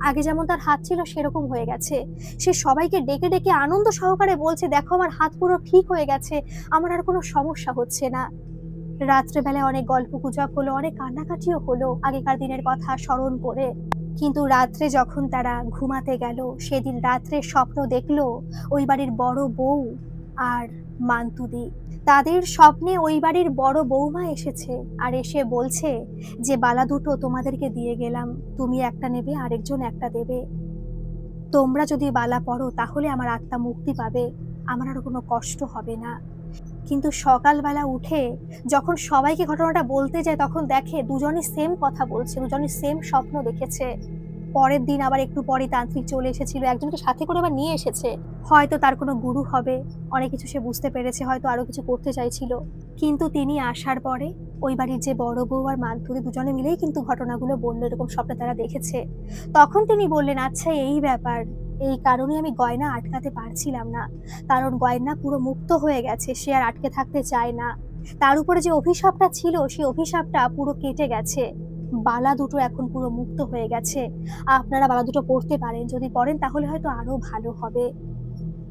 আগে যেমন তার হাত ছিল সেরকম হয়ে গেছে। সে সবাইকে ডেকে ডেকে আনন্দ সহকারে বলছে, দেখো আমার হাত পুরো ঠিক হয়ে গেছে, আমার আর কোনো সমস্যা হচ্ছে না। রাত্রেবেলায় অনেক গল্প গুজব হলো, অনেক কান্নাকাটিও হলো আগেকার দিনের কথা স্মরণ করে। কিন্তু রাত্রে যখন তারা ঘুমাতে গেল, সেদিন রাত্রে স্বপ্ন দেখলো ওই বাড়ির বড় বউ আর মান্তুদি। তাদের স্বপ্নে ওই বাড়ির বড় বৌমা এসেছে আর এসে বলছে যে বালা দুটো তোমাদেরকে দিয়ে গেলাম, তুমি একটা নেবে, আরেকজন একটা দেবে। তোমরা যদি বালা পড়ো তাহলে আমার আত্মা মুক্তি পাবে, আমার আর কোনো কষ্ট হবে না। কিন্তু সকালবেলা উঠে যখন সবাইকে ঘটনাটা বলতে যায়, তখন দেখে দুজনই সেম কথা বলছে, দুজনই সেম স্বপ্ন দেখেছে। পরের দিন আবার একটু পরে তান্ত্রিক চলে এসেছিল, একজনকে সাথে করে আবার নিয়ে এসেছে। হয়তো তার কোনো গুরু হবে, অনেক কিছু সে বুঝতে পেরেছে, হয়তো আরো কিছু করতে চাইছিল। কিন্তু তিনি আসার পরে ওই বাড়ির যে বড় বউ আর মান্তুদি দুজনে মিলেই কিন্তু ঘটনাগুলো বললো, এরকম স্বপ্ন তারা দেখেছে। তখন তিনি বললেন, আচ্ছা এই ব্যাপার, এই কারণে আমি গয়না আটকাতে পারছিলাম না, কারণ গয়না পুরো মুক্ত হয়ে গেছে, সে আর আটকে থাকতে চায় না। তার উপরে যে অভিশাপটা ছিল, সেই অভিশাপটা পুরো কেটে গেছে, বালা দুটো এখন পুরো মুক্ত হয়ে গেছে। আপনারা বালা দুটো পড়তে পারেন, যদি পড়েন তাহলে হয়তো আরো ভালো হবে।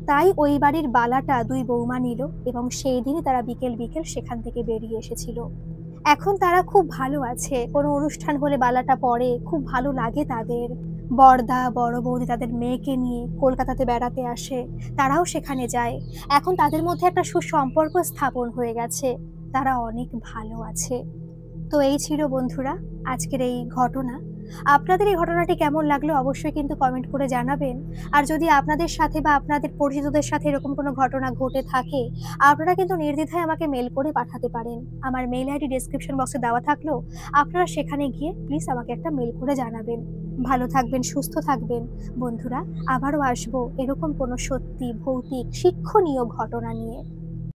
তাই ওই বাড়ির বালাটা দুই বৌমা নিল এবং সেই দিনই তারা বিকেল বিকেল সেখান থেকে বেরিয়ে এসেছিল। এখন তারা খুব ভালো আছে, কোনো অনুষ্ঠান হলে বালাটা পরে, খুব ভালো লাগে তাদের। বড়দা বড় বৌদি তাদের মেয়েকে নিয়ে কলকাতাতে বেড়াতে আসে, তারাও সেখানে যায়। এখন তাদের মধ্যে একটা সুসম্পর্ক স্থাপন হয়ে গেছে, তারা অনেক ভালো আছে। তো এই ছিল বন্ধুরা আজকের এই ঘটনা। আপনাদের এই ঘটনাটি কেমন লাগলো অবশ্যই কিন্তু কমেন্ট করে জানাবেন। আর যদি আপনাদের সাথে বা আপনাদের পরিচিতদের সাথে এরকম কোনো ঘটনা ঘটে থাকে, আপনারা কিন্তু নির্দ্বিধায় আমাকে মেইল করে পাঠাতে পারেন। আমার মেইল আইডি ডেসক্রিপশন বক্সে দেওয়া থাকলেও আপনারা সেখানে গিয়ে প্লিজ আমাকে একটা মেইল করে জানাবেন। ভালো থাকবেন, সুস্থ থাকবেন। বন্ধুরা, আবারও আসবো এরকম কোনো সত্যি, ভৌতিক, শিক্ষণীয় ঘটনা নিয়ে।